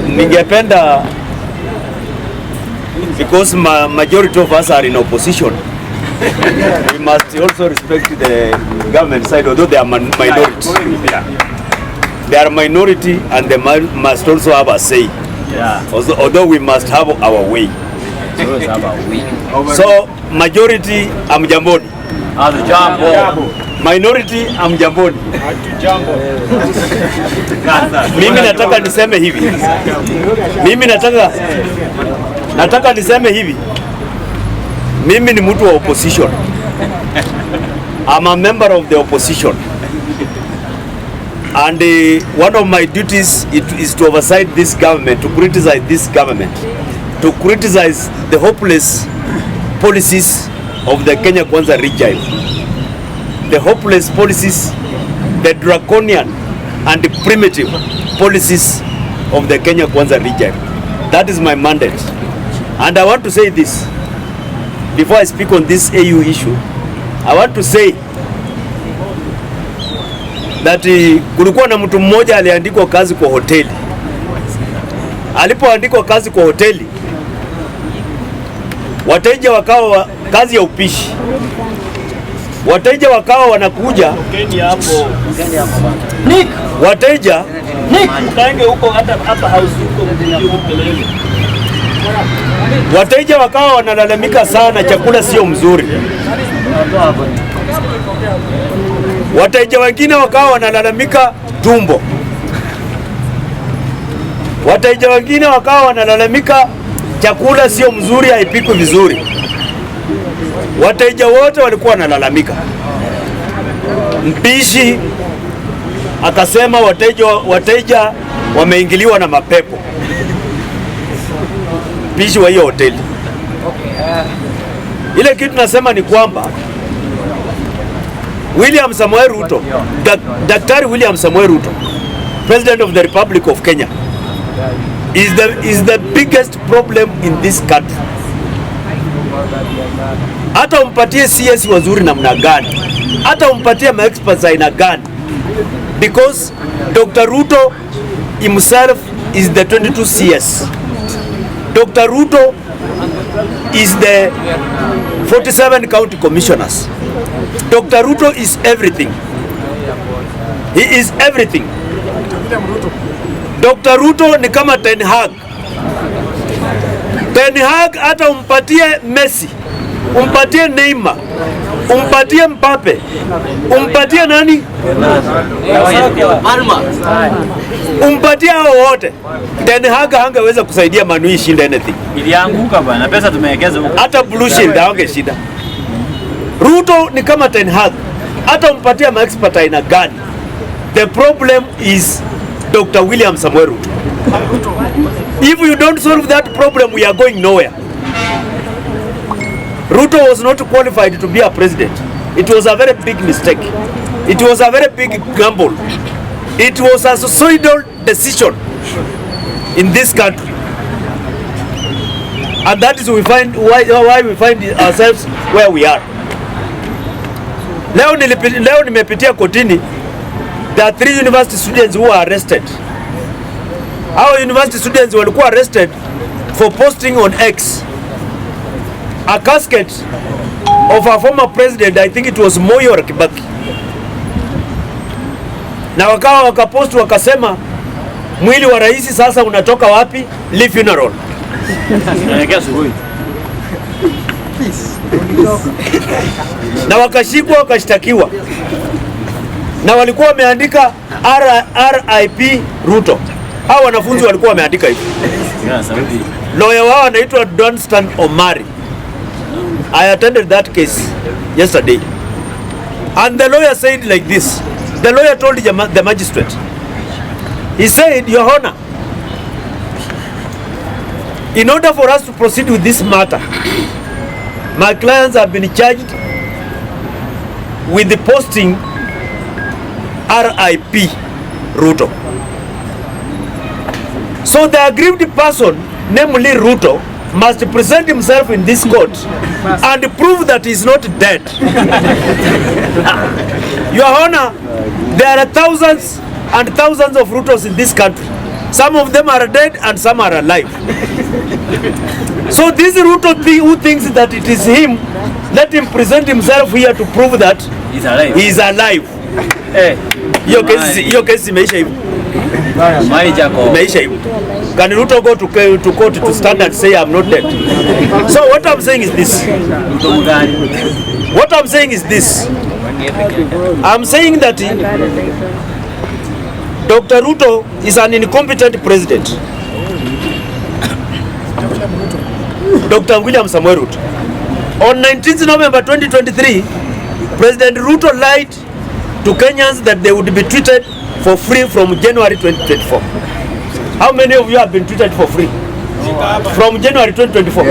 Ningependa, because majority of us are in opposition, we must also respect the government side, although they are minority. They are minority and they must also have a say. Although we must have our way. So majority amjamboni, minority amjamboni. Mimi nataka niseme hivi. Mimi nataka niseme hivi. Mimi ni mtu wa opposition. I'm a member of the opposition. And one of my duties is to oversight this government, to criticize this government, to criticize the hopeless policies of the Kenya Kwanza regime, the hopeless policies, the draconian and the primitive policies of the Kenya Kwanza regime. That is my mandate. And I want to say this, before I speak on this AU issue, I want to say that kulikuwa na mtu mmoja aliandikwa kazi kwa hoteli. Alipoandikwa kazi kwa hoteli, wateja wakawa kazi ya upishi. Wateja wakawa wanakuja wateja kaenge huko hata house huko. Wateja wakawa wanalalamika sana, chakula sio mzuri. Wateja wengine wakawa wanalalamika tumbo. Wateja wengine wakawa wanalalamika chakula sio mzuri, haipikwi vizuri. Wateja wote walikuwa wanalalamika. Mpishi akasema wateja wameingiliwa na mapepo. Mpishi wa hiyo hoteli. Ile kitu nasema ni kwamba William Samoei Ruto, Daktari William Samoei Ruto, President of the Republic of Kenya, is the biggest problem in this country. Hata umpatie CS wazuri namna gani, hata umpatie ma-experts aina gani, because Dr. Ruto himself is the 22 CS. Dr. Ruto is the 47 county commissioners. Dr. Ruto is everything. He is everything. Dr. Ruto ni kama Ten Hag. Ten Hag hata umpatie Messi, umpatie Neymar, umpatie Mbappe, umpatie nani? Umpatie hao wote, Ten Hag hangeweza kusaidia Manu ishinde anything. Ilianguka bwana, pesa tumewekeza huko. Hata Blue Shield hangeshinda. Ruto ni kama Ten Hag, hata umpatie ma-expert aina gani. The problem is Dr. William Samoei Ruto. If you don't solve that problem, we are going nowhere. Ruto was not qualified to be a president. It was a very big mistake. It was a very big gamble. It was a suicidal decision in this country. And that is why we find ourselves where we are. Leo nimepitia kotini. There are 3 university students who are arrested. Our university students walikuwa arrested for posting on X a casket of a former president, I think it was Manyora Kibaki. Na wakapost wakasema mwili wa rais sasa unatoka wapi? Lee funeral. Na wakashikwa wakashtakiwa. Na walikuwa wameandika RIP Ruto. Hao wanafunzi walikuwa wameandika hivi. Lawyer wao anaitwa Dunstan Omari. I attended that case yesterday. And the lawyer said like this. The lawyer told the magistrate. He said, Your Honor, in order for us to proceed with this matter, my clients have been charged with the posting RIP Ruto. So the aggrieved person, namely Ruto, must present himself in this court and prove that he is not dead. Your Honor, there are thousands and thousands of Rutos in this country. Some of them are dead and some are alive. So this Ruto who thinks that it is him, let him present himself here to prove that he is alive. Hiyo kesi imeisha hivyo. Imeisha hivyo. Can Ruto go to court to stand and say I'm not dead? So what I'm saying is this. What I'm saying is this. I'm saying that Dr. Ruto is an incompetent president. Dr. William Samoei Ruto. On 19th November 2023, President Ruto lied to Kenyans that they would be treated for free from January 2024. How many of you have been treated for free from January 2024?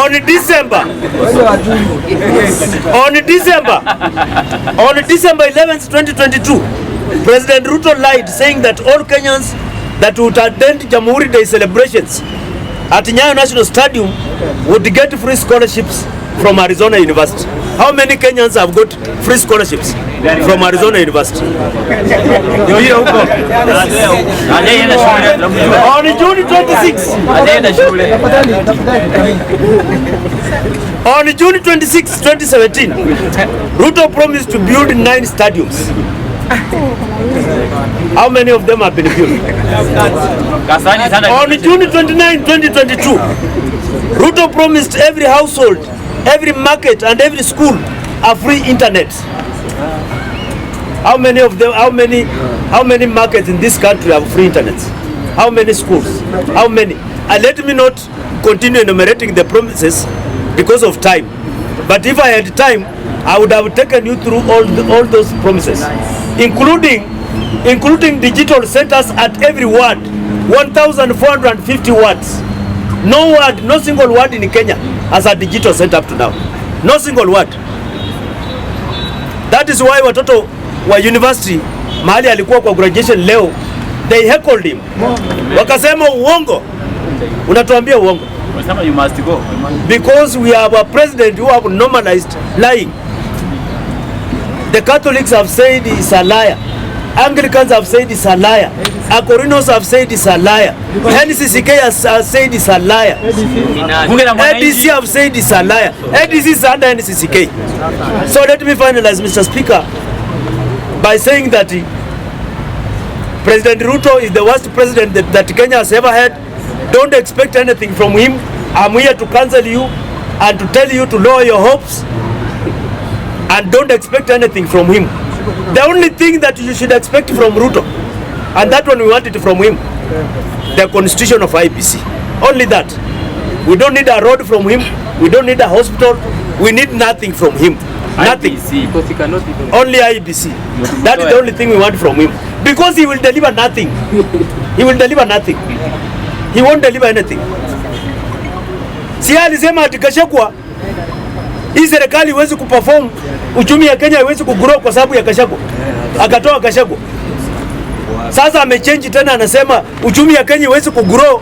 On December 11th, 2022, President Ruto lied, saying that all Kenyans that would attend Jamhuri Day celebrations at Nyayo National Stadium would get free scholarships from Arizona University. How many Kenyans have got free scholarships from Arizona University? On June 26, on June 26, 2017, Ruto promised to build 9 stadiums. How many of them have been built? On June 29, 2022, Ruto promised every household, every market and every school a free internet. How many of them, how many markets in this country have free internet? How many schools? How many? And let me not continue enumerating the promises because of time. But if I had time, I would have taken you through all those promises, including digital centers at every ward, 1,450 wards. No word, no single word in Kenya has a digital center up to now. No single word. That is why watoto wa university mahali alikuwa kwa graduation leo, they heckled him. Wakasema uongo. Unatuambia uongo. You must go. Because we have a president who have normalized lying. The Catholics have said he's a liar. Anglicans have said he's a liar. Akorinos have said he's a liar. NCCK has said he's a liar. ADC have said he's a liar. ADC is under NCCK. So let me finalize, Mr. Speaker, by saying that President Ruto is the worst president that Kenya has ever had. Don't expect anything from him. I'm here to counsel you and to tell you to lower your hopes, and don't expect anything from him. The only thing that you should expect from Ruto, and that one we want it from him, the constitution of IBC. Only that. We don't need a road from him. We don't need a hospital. We need nothing from him. Nothing. Only IBC. That is the only thing we want from him. Because he will deliver nothing. He will deliver nothing. He won't deliver anything. Si alisema ati Gachagua, hii serikali iwezi kuperform, uchumi ya Kenya iwezi kugrow kwa sababu ya Gachagua. Akatoa Gachagua. Sasa amechange tena, anasema uchumi ya Kenya iwezi kugrow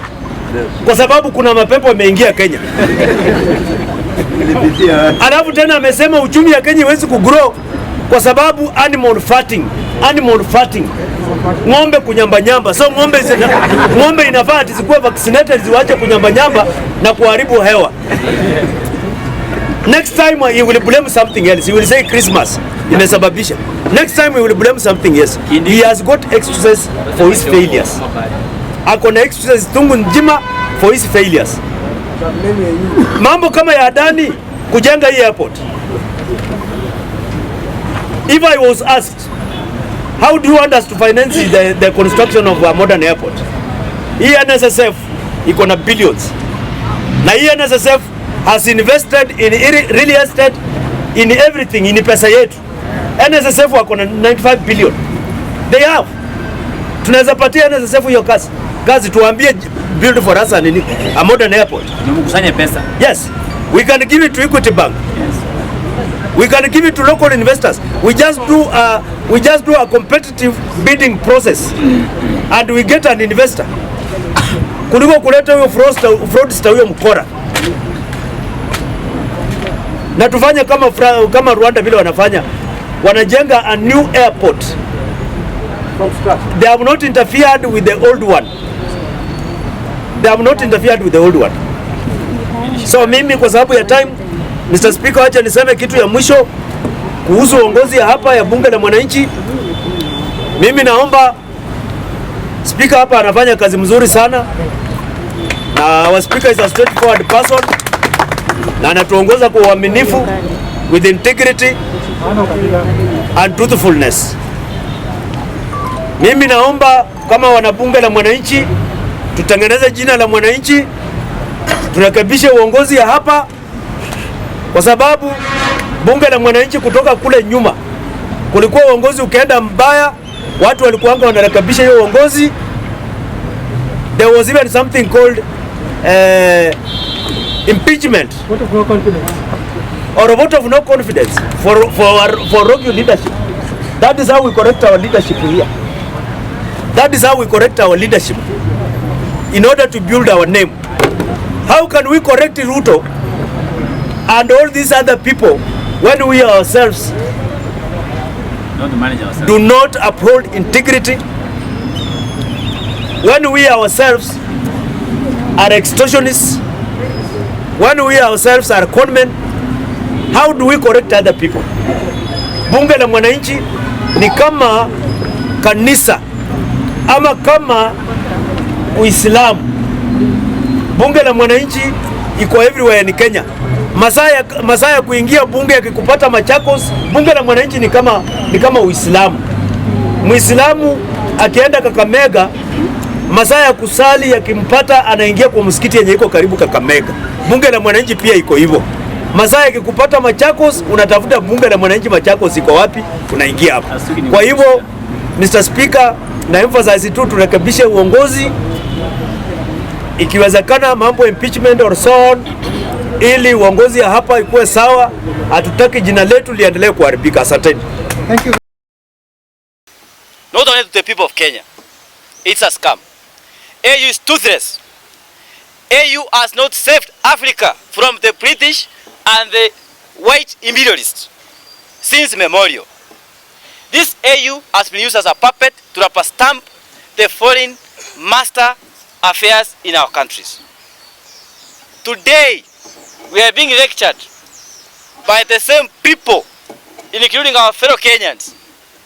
kwa sababu kuna mapepo yameingia Kenya. Alafu tena amesema uchumi ya Kenya iwezi kugrow kwa sababu animal fatting. Ng'ombe kunyamba. So ng'ombe inafaa ati zikuwe vaccinated, ziwache kunyamba na kuharibu hewa. Next time he will blame something else. He will say Christmas imesababisha. Next time he will blame something else. He has got excuses for his failures. Akona excuses tungu njima for his failures. Mambo kama ya Adani kujenga hii airport. If I was asked, how do you want us to finance the construction of a modern airport? Hii NSSF iko na billions. Na hii NSSF has invested in real estate, in everything, in pesa yetu. NSSF wako na 95 billion. They have. Tunaweza patia NSSF hiyo kazi tuambie build for us a modern airport. Mkusanye pesa. Yes. We can give it to Equity Bank. Yes. We can give it to local investors. We just do a competitive bidding process and we get an investor. Kuliko kuleta huyo fraudster huyo mkora. na tufanye kama Rwanda vile wanafanya, wanajenga a new airport from scratch. They have not interfered with the old one. They have not interfered with the old one. So mimi kwa sababu ya time, Mr. Speaker, acha niseme kitu ya mwisho kuhusu uongozi ya hapa ya bunge la mwananchi. Mimi naomba Speaker hapa anafanya kazi mzuri sana, na our Speaker is a straightforward person na anatuongoza kwa uaminifu, with integrity and truthfulness. Mimi naomba kama wanabunge la mwananchi tutengeneze jina la mwananchi, turekebishe uongozi ya hapa, kwa sababu bunge la mwananchi kutoka kule nyuma kulikuwa uongozi ukienda mbaya, watu walikuwa wanarekebisha hiyo uongozi. There was even something called impeachment, vote of no confidence, or a vote of no confidence for rogue leadership. That is how we correct our leadership here. That is how we correct our leadership in order to build our name. How can we correct Ruto and all these other people when we ourselves do not uphold integrity, when we ourselves are extortionists, when we ourselves are conmen? How do we correct other people? Bunge la mwananchi ni kama kanisa ama kama Uislamu. Bunge la mwananchi iko everywhere in Kenya. Masaa ya kuingia bunge yakikupata Machakos, bunge la mwananchi ni kama Uislamu. Muislamu akienda Kakamega, masaa ya kusali yakimpata anaingia kwa msikiti yenye iko karibu Kakamega. Bunge la mwananchi pia iko hivyo. Masaa yakikupata Machakos, unatafuta bunge la mwananchi Machakos iko wapi, unaingia hapo. Kwa hivyo Mr. Speaker, na emphasize tu turekebishe uongozi, ikiwezekana mambo impeachment or so on, ili uongozi ya hapa ikuwe sawa. Hatutaki jina letu liendelee kuharibika. Asanteni. Thank you. Not only to the people of Kenya, it's a scam. AU is toothless. AU has not saved Africa from the British and the white imperialists since memorial. This AU has been used as a puppet to rubber stamp the foreign master affairs in our countries. Today, we are being lectured by the same people, including our fellow Kenyans,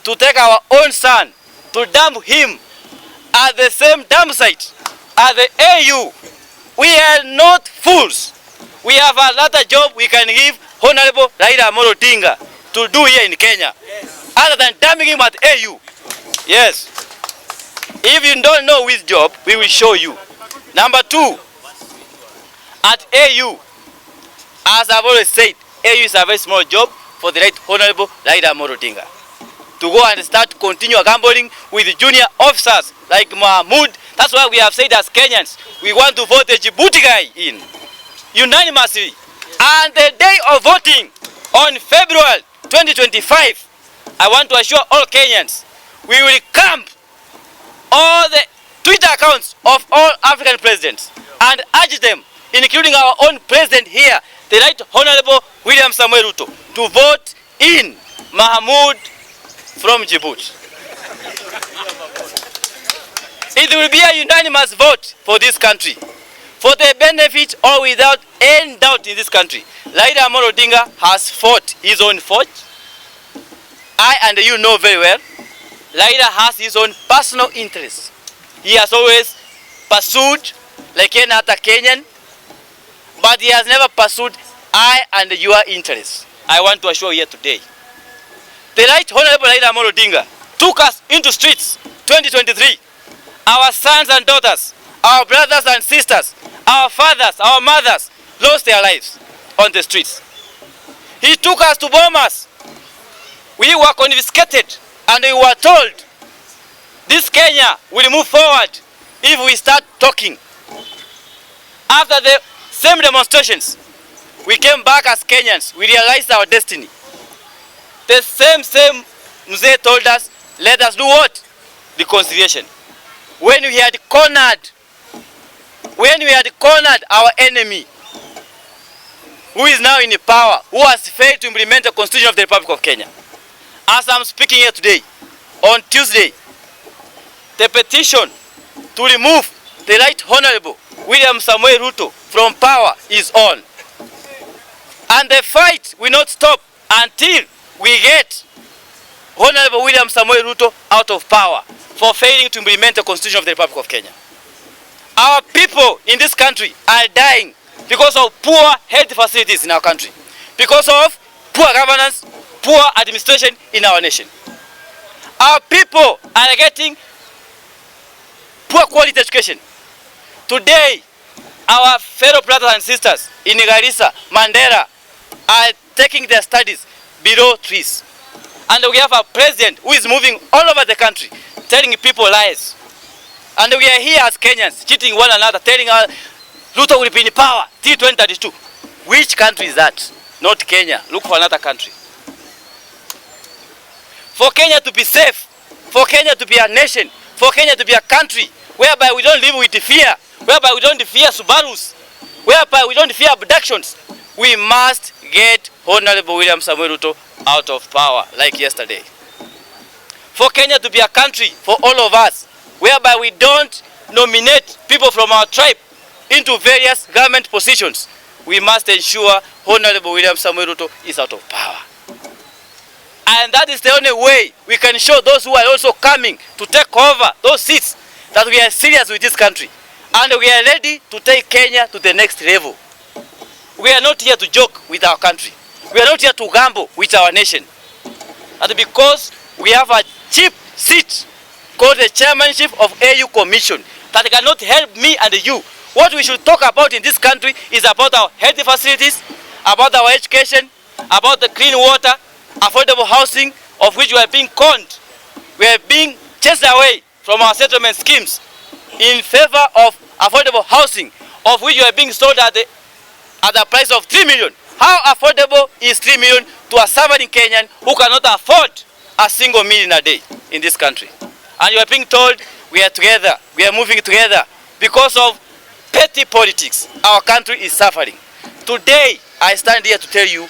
to take our own son, to dump him at the same dump site as the AU. We are not fools. We have another job we can give Honorable Raila Odinga to do here in Kenya, other than dumping him at AU. Yes. If you don't know which job, we will show you. Number 2, at AU, as I've always said, AU is a very small job for the right Honorable Raila Odinga to go and start continue gambling with junior officers like Mahmoud. That's why we have said as Kenyans, we want to vote the Djibouti guy in unanimously. And the day of voting on February 2025, I want to assure all Kenyans, we will camp all the Twitter accounts of all African presidents and urge them, including our own president here, the Right Honorable William Samuel Ruto, to vote in Mahmoud from Djibouti. It will be a unanimous vote for this country, for the benefit or without any doubt in this country. Raila Odinga has fought his own fight. I and you know very well, Raila has his own personal interests. He has always pursued, like any other Kenyan, but he has never pursued I and your interests. I want to assure you here today. The Right Honorable Raila Odinga took us into streets 2023. Our sons and daughters, our brothers and sisters, our fathers, our mothers lost their lives on the streets. He took us to Bomas. We were confiscated and we were told this Kenya will move forward if we start talking. After the same demonstrations, we came back as Kenyans. We realized our destiny. The same Mzee told us, let us do what? Reconciliation. When we had cornered our enemy, who is now in power, who has failed to implement the Constitution of the Republic of Kenya. As I'm speaking here today, on Tuesday, the petition to remove the Right Honorable William Samoei Ruto from power is on. And the fight will not stop until we get Honorable William Samoei Ruto out of power for failing to implement the Constitution of the Republic of Kenya. Our people in this country are dying because of poor health facilities in our country, because of poor governance, poor administration in our nation. Our people are getting poor quality education. Today, our fellow brothers and sisters in Garissa, Mandera, are taking their studies below trees. And we have a president who is moving all over the country, telling people lies. And we are here as Kenyans, cheating one another, telling us Ruto will be in power till 2032. Which country is that? Not Kenya. Look for another country. For Kenya to be safe, for Kenya to be a nation, for Kenya to be a country whereby we don't live with fear, whereby we don't fear Subarus, whereby we don't fear abductions, we must get Honorable William Samoei Ruto out of power like yesterday. For Kenya to be a country for all of us, whereby we don't nominate people from our tribe into various government positions, we must ensure Honorable William Samoei Ruto is out of power. And that is the only way we can show those who are also coming to take over those seats that we are serious with this country. And we are ready to take Kenya to the next level. We are not here to joke with our country. We are not here to gamble with our nation. And because we have a cheap seat called the chairmanship of AU Commission that cannot help me and you. What we should talk about in this country is about our health facilities, about our education, about the clean water, affordable housing, of which we are being conned. We are being chased away from our settlement schemes in favor of affordable housing, of which we are being sold at the price of 3 million. How affordable is 3 million to a suffering Kenyan who cannot afford a single meal in a day in this country? And you are being told we are together, we are moving together. Because of petty politics, our country is suffering. Today, I stand here to tell you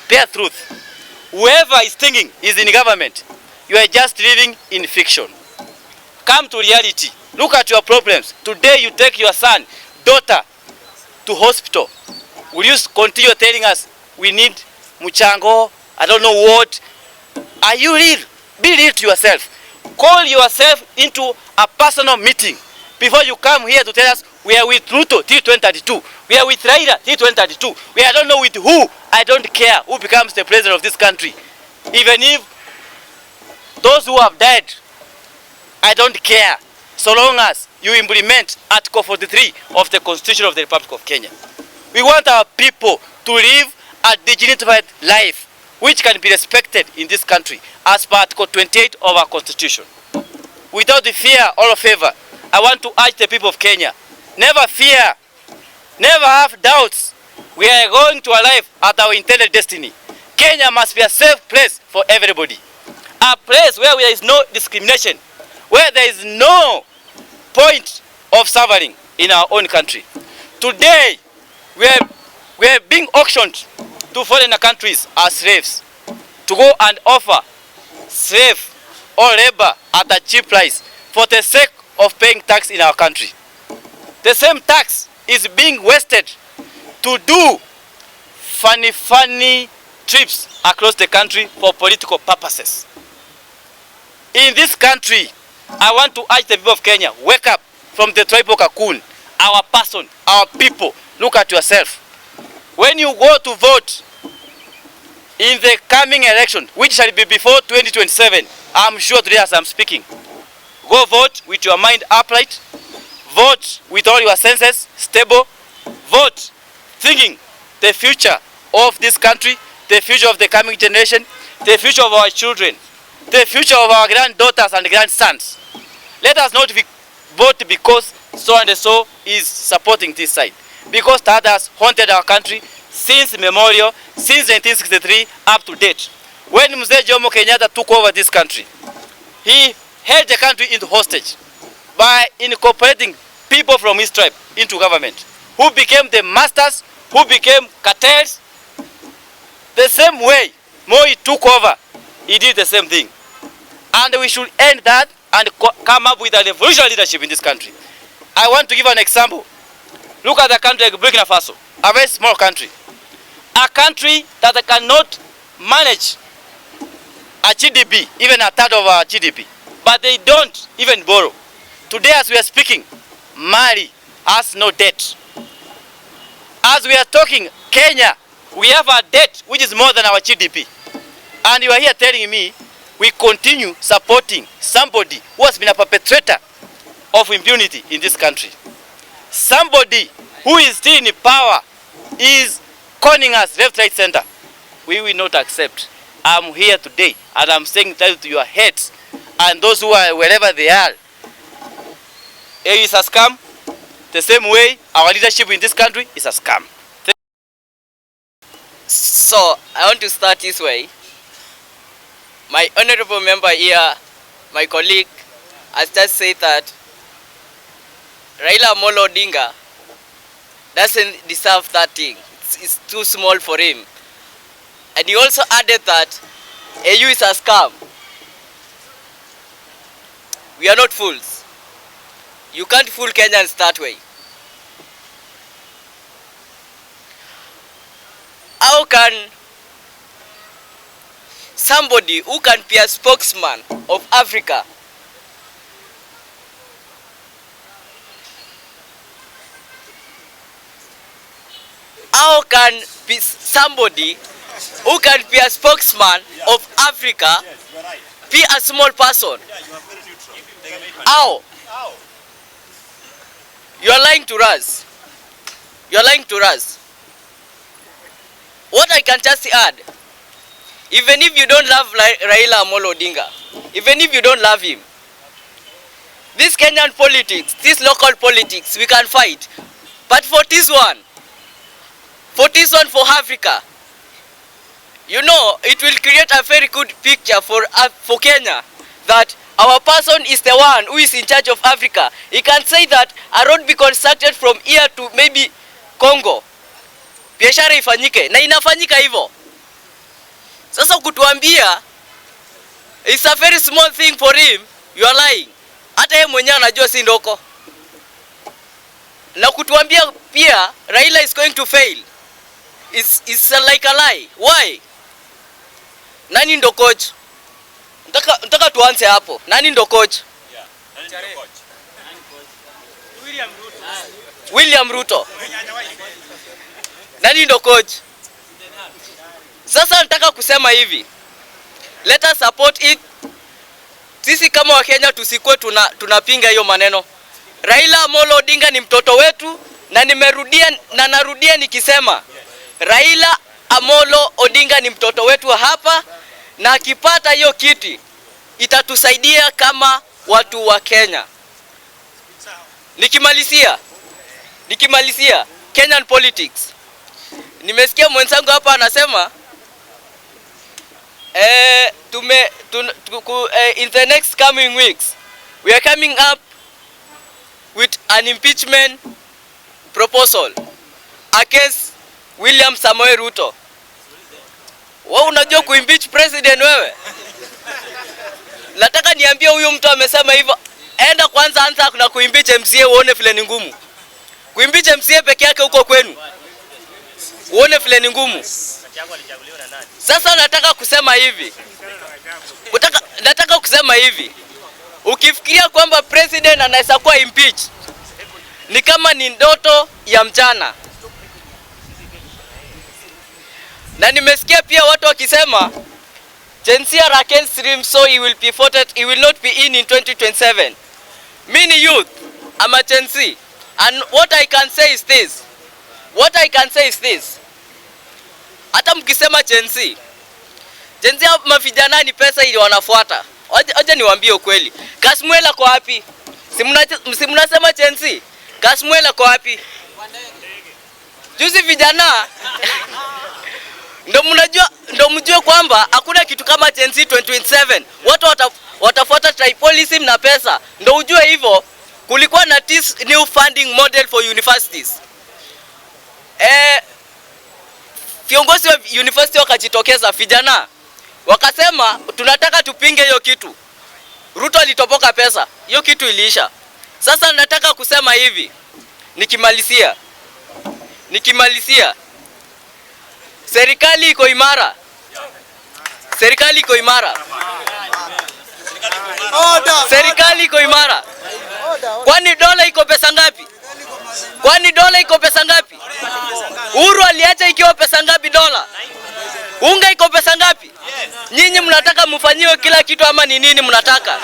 bare truth. Whoever is thinking is in government, you are just living in fiction. Come to reality. Look at your problems. Today you take your son, daughter to hospital. Will you continue telling us we need muchango, I don't know what? Are you real? Be real to yourself. Call yourself into a personal meeting before you come here to tell us we are with Ruto till 2032. We are with Raila till 2032. We are don't know with who. I don't care who becomes the president of this country. Even if those who have died, I don't care. So long as you implement Article 43 of the Constitution of the Republic of Kenya. We want our people to live a dignified life which can be respected in this country as per Article 28 of our Constitution. Without the fear or favor, I want to urge the people of Kenya, never fear, never have doubts. We are going to arrive at our intended destiny. Kenya must be a safe place for everybody. A place where there is no discrimination, where there is no point of suffering in our own country. Today, we are being auctioned to foreign countries as slaves to go and offer slave or labor at a cheap price for the sake of paying tax in our country. The same tax is being wasted to do funny trips across the country for political purposes. In this country, I want to urge the people of Kenya, wake up from the tribal cocoon. Our person, our people, look at yourself. When you go to vote in the coming election, which shall be before 2027, I'm sure today as I'm speaking, go vote with your mind upright, vote with all your senses stable, vote thinking the future of this country, the future of the coming generation, the future of our children, the future of our granddaughters and grandsons. Let us not vote because so and so is supporting this side. Because that has haunted our country since memorial, since 1963 up to date. When Mzee Jomo Kenyatta took over this country, he held the country into hostage by incorporating people from his tribe into government, who became the masters who became cartels. The same way Moi took over, he did the same thing. And we should end that and come up with a revolutionary leadership in this country. I want to give an example. Look at the country like Burkina Faso, a very small country. A country that cannot manage a GDP, even a third of our GDP. But they don't even borrow. Today as we are speaking, Mali has no debt. As we are talking, Kenya, we have a debt which is more than our GDP. And you are here telling me we continue supporting somebody who has been a perpetrator of impunity in this country. Somebody who is still in power is conning us left, right, center. We will not accept. I'm here today and I'm saying that to your heads and those who are wherever they are. It is a scam. The same way our leadership in this country is a scam. So I want to start this way. My honorable member here, my colleague, has just said that Raila Amolo Odinga doesn't deserve that thing. It's too small for him. And he also added that AU is a scam. We are not fools. You can't fool Kenyans that way. How can somebody who can be a spokesman of Africa be a small person? How? You are lying to us. You are lying to us. What I can just add, even if you don't love Raila Amolo Odinga, even if you don't love him, this Kenyan politics, this local politics, we can fight. But for this one for Africa, you know, it will create a very good picture for Kenya that our person is the one who is in charge of Africa. He can say that a road be constructed from here to maybe Congo. Biashara ifanyike na inafanyika hivyo. Sasa kutuambia it's a very small thing for him, you are lying. Hata yeye mwenyewe anajua si ndoko. Na kutuambia pia Raila is going to fail. It's like a lie. Why? Nani ndo coach? Nataka tuanze hapo. Nani ndo coach? Yeah. Nani ndo coach? William Ruto. Nani ndo coach? Sasa nataka kusema hivi. Let us support it. Sisi kama Wakenya tusikue tunapinga hiyo maneno. Raila Amolo Odinga ni mtoto wetu na narudia nikisema Raila Amolo Odinga ni mtoto wetu hapa, na akipata hiyo kiti itatusaidia kama watu wa Kenya. Nikimalizia Kenyan politics. Nimesikia mwenzangu hapa anasema in the next coming weeks we are coming up with an impeachment proposal against William Samoei Ruto. Wewe unajua kuimpeach president wewe? Nataka niambie huyu mtu amesema hivyo, enda kwanza anza na kuimpeach MCA uone vile ni ngumu. Kuimpeach MCA peke yake huko kwenu, uone vile ni ngumu. Sasa nataka kusema hivi. Ukifikiria kwamba president anaweza kuwa impeach, ni kama ni ndoto ya mchana. Na nimesikia pia watu wakisema Gen Z are against him, so he will not be in 2027. Me ni youth, I'm a Gen Z, and what I can say is this. Hata mkisema Gen Z mavijana ni pesa ili wanafuata. Acha niwaambie ukweli. Kasmuela kwa wapi? Si mnasema Gen Z? Kasmuela kwa wapi? Juzi vijana ndo mjue kwamba hakuna kitu kama Gen Z 2027. Watu watafuata tribalism na pesa. Ndo ujue hivyo. Kulikuwa na this new funding model for universities. viongozi wa university wakajitokeza, vijana wakasema tunataka tupinge hiyo kitu. Ruto alitopoka pesa, hiyo kitu iliisha. Sasa nataka kusema hivi, nikimalizia, serikali iko imara. Serikali iko imara. Serikali iko imara. Kwani dola iko pesa ngapi? Uhuru aliacha ikiwa pesa ngapi dola? Unga iko pesa ngapi? Nyinyi mnataka mfanyiwe kila kitu ama ni nini mnataka?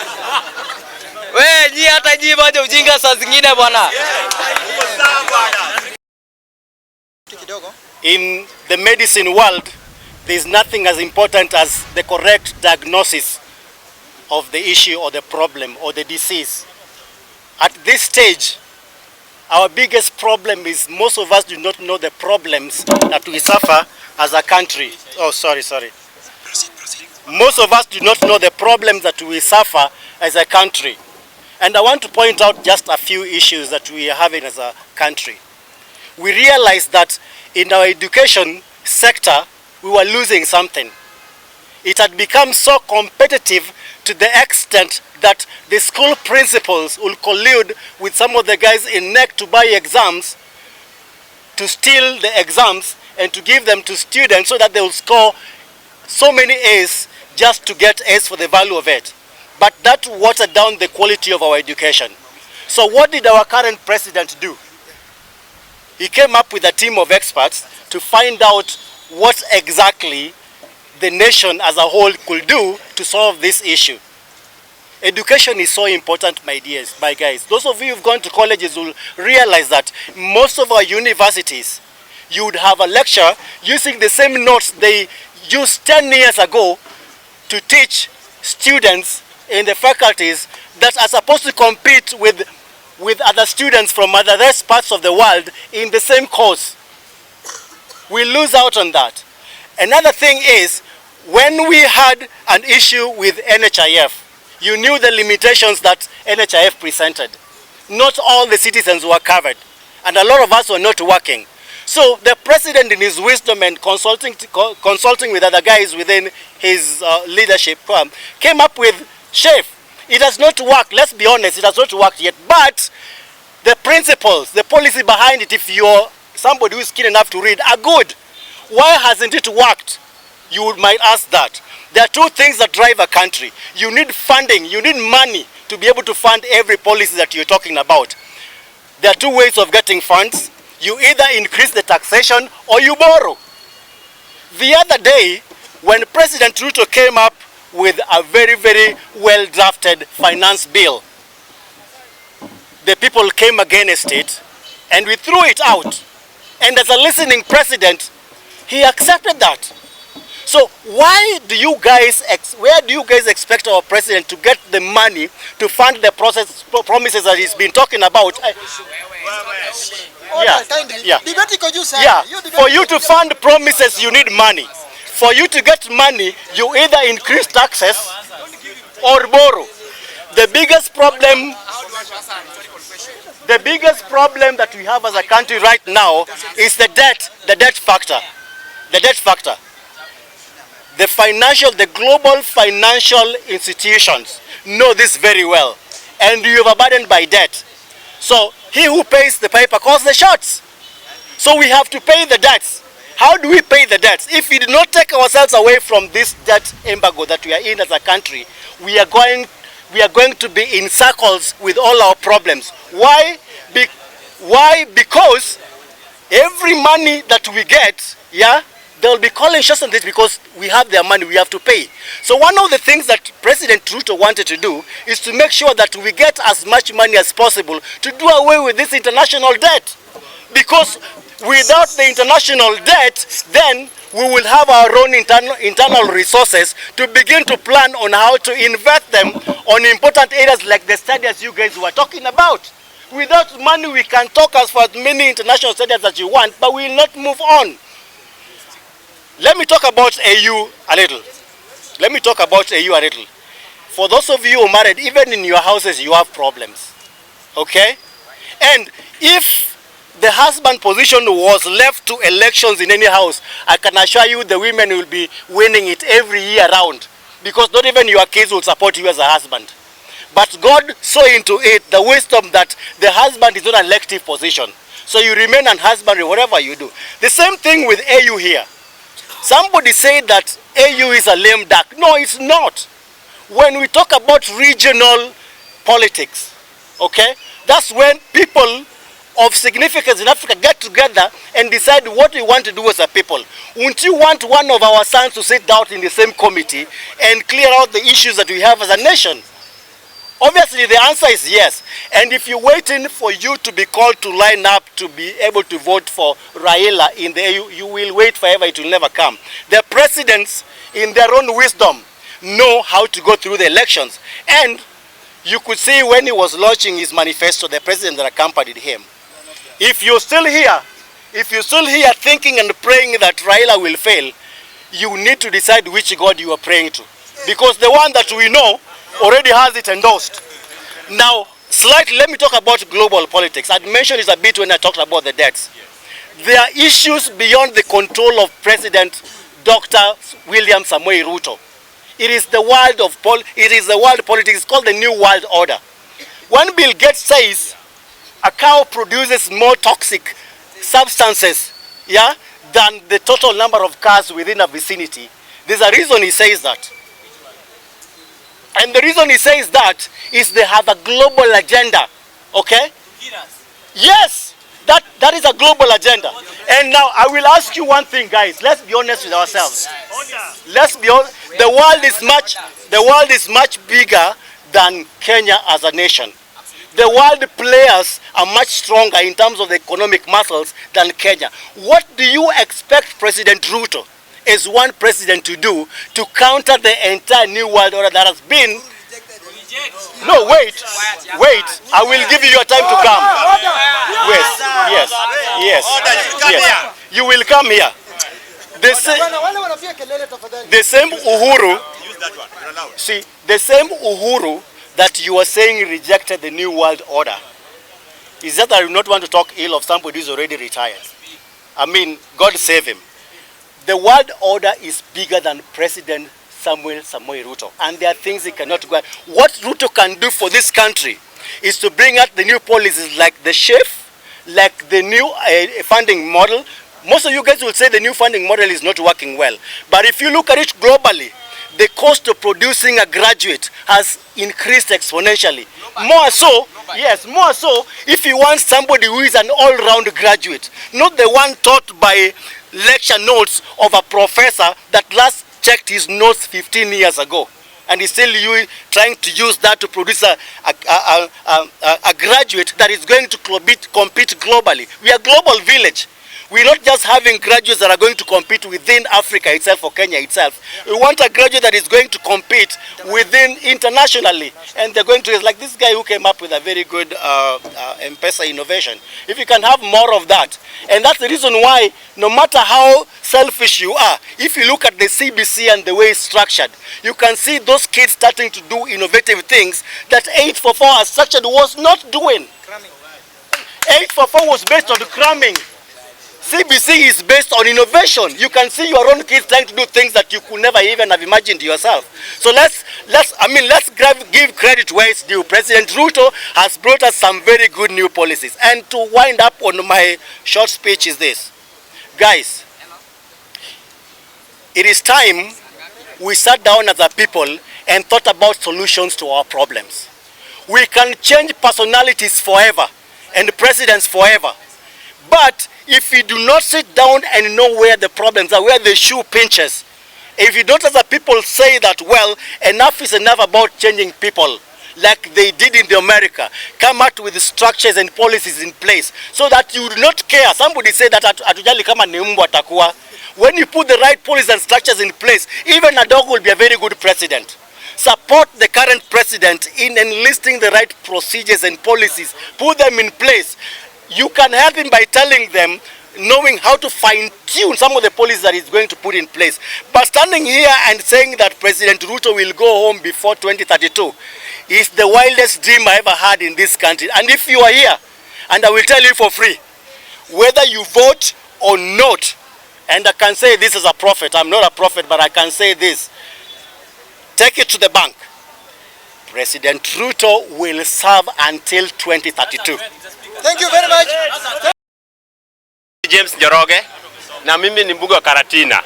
Nyinyi hata nyinyi waje ujinga saa zingine bwana. In the medicine world, there is nothing as important as the correct diagnosis of the issue or the problem or the disease. At this stage, our biggest problem is most of us do not know the problems that we suffer as a country. Oh, sorry. Most of us do not know the problems that we suffer as a country. And I want to point out just a few issues that we are having as a country. We realize that in our education sector, we were losing something. It had become so competitive to the extent that the school principals will collude with some of the guys in NEC to buy exams, to steal the exams and to give them to students so that they will score so many A's just to get A's for the value of it. But that watered down the quality of our education. So what did our current president do? He came up with a team of experts to find out what exactly the nation as a whole could do to solve this issue. Education is so important, my guys. Those of you who've gone to colleges will realize that most of our universities, you would have a lecture using the same notes they used 10 years ago to teach students in the faculties that are supposed to compete with other students from other parts of the world in the same course. We lose out on that. Another thing is, when we had an issue with NHIF, you knew the limitations that NHIF presented. Not all the citizens were covered, and a lot of us were not working. So the president, in his wisdom and consulting with other guys within his leadership, came up with SHAFE. It has not worked, let's be honest, it has not worked yet. But the principles, the policy behind it, if you're somebody who is keen enough to read, are good. Why hasn't it worked? You might ask that. There are two things that drive a country. You need funding, you need money to be able to fund every policy that you're talking about. There are two ways of getting funds. You either increase the taxation or you borrow. The other day, when President Ruto came up with a very, very well-drafted finance bill, the people came against it and we threw it out. And as a listening president, he accepted that. So where do you guys expect our president to get the money to fund the promises that he's been talking about? For you to fund promises, you need money. For you to get money, you either increase taxes or borrow. The biggest problem that we have as a country right now is the debt factor. The global financial institutions know this very well, and you are burdened by debt. So he who pays the piper calls the shots. So we have to pay the debts. How do we pay the debts? If we do not take ourselves away from this debt embargo that we are in as a country, we are going to be in circles with all our problems. Why? Because every money that we get, they'll be calling shots on this because we have their money, we have to pay. So one of the things that President Ruto wanted to do is to make sure that we get as much money as possible to do away with this international debt. Because without the international debt, then we will have our own internal resources to begin to plan on how to invest them on important areas like the studies you guys were talking about. Without money, we can talk as for as many international studies as you want, but we will not move on. Let me talk about AU a little. For those of you who are married, even in your houses, you have problems. Okay? And if the husband position was left to elections in any house, I can assure you the women will be winning it every year round, because not even your kids will support you as a husband. But God saw into it the wisdom that the husband is not an elective position. So you remain an husband whatever you do. The same thing with AU here. Somebody said that AU is a lame duck. No, it's not. When we talk about regional politics, okay, that's when people of significance in Africa get together and decide what we want to do as a people. Wouldn't you want one of our sons to sit down in the same committee and clear out the issues that we have as a nation? Obviously, the answer is yes. And if you're waiting for you to be called to line up to be able to vote for Raila in the AU, you will wait forever. It will never come. The presidents, in their own wisdom, know how to go through the elections. And you could see when he was launching his manifesto, the president that accompanied him. If you're still here thinking and praying that Raila will fail, you need to decide which God you are praying to. Because the one that we know already has it endorsed. Now, slightly, let me talk about global politics. I mentioned it a bit when I talked about the debts. There are issues beyond the control of President Dr. William Samoei Ruto. It is the world of politics. It's called the New World Order. When Bill Gates says a cow produces more toxic substances, than the total number of cars within a vicinity, there's a reason he says that. And the reason he says that is they have a global agenda, okay? Yes, that is a global agenda. And now I will ask you one thing, guys. Let's be honest with ourselves. Let's be honest. The world is much bigger than Kenya as a nation. The world players are much stronger in terms of the economic muscles than Kenya. What do you expect President Ruto as one president to do to counter the entire New World Order that has been... No, wait. I will give you your time to come. Yes. You will come here. The same Uhuru, see, the same Uhuru that you are saying rejected the New World Order. Is that I do not want to talk ill of somebody who is already retired. I mean, God save him. The world order is bigger than President Samoei Ruto. And there are things he cannot go. What Ruto can do for this country is to bring out the new policies like the SHIF, like the new funding model. Most of you guys will say the new funding model is not working well. But if you look at it globally, the cost of producing a graduate has increased exponentially. More so if you want somebody who is an all-round graduate, not the one taught by lecture notes of a professor that last checked his notes 15 years ago. And he's still trying to use that to produce a graduate that is going to compete globally. We are a global village. We're not just having graduates that are going to compete within Africa itself or Kenya itself. We want a graduate that is going to compete within internationally. And they're going to, like this guy who came up with a very good M-Pesa innovation. If you can have more of that. And that's the reason why, no matter how selfish you are, if you look at the CBC and the way it's structured, you can see those kids starting to do innovative things that 844 as structured was not doing. 844 was based on cramming. CBC is based on innovation. You can see your own kids trying to do things that you could never even have imagined yourself. So let's give credit where it's due. President Ruto has brought us some very good new policies. And to wind up on my short speech is this. Guys, it is time we sat down as a people and thought about solutions to our problems. We can change personalities forever and presidents forever. But if we do not sit down and know where the problems are, where the shoe pinches, if you don't as a people say that, well, enough is enough about changing people, like they did in the America, come out with structures and policies in place so that you do not care. Somebody said that atujali kama ni mbwa atakuwa. When you put the right policies and structures in place, even a dog will be a very good president. Support the current president in enlisting the right procedures and policies. Put them in place. You can help him by telling them, knowing how to fine-tune some of the policies that he's going to put in place. But standing here and saying that President Ruto will go home before 2032 is the wildest dream I ever had in this country. And if you are here, and I will tell you for free, whether you vote or not. And I can say this as a prophet. I'm not a prophet, but I can say this. Take it to the bank. President Ruto will serve until 2032. Thank you very much. James Njoroge na mimi ni mbunge wa Karatina.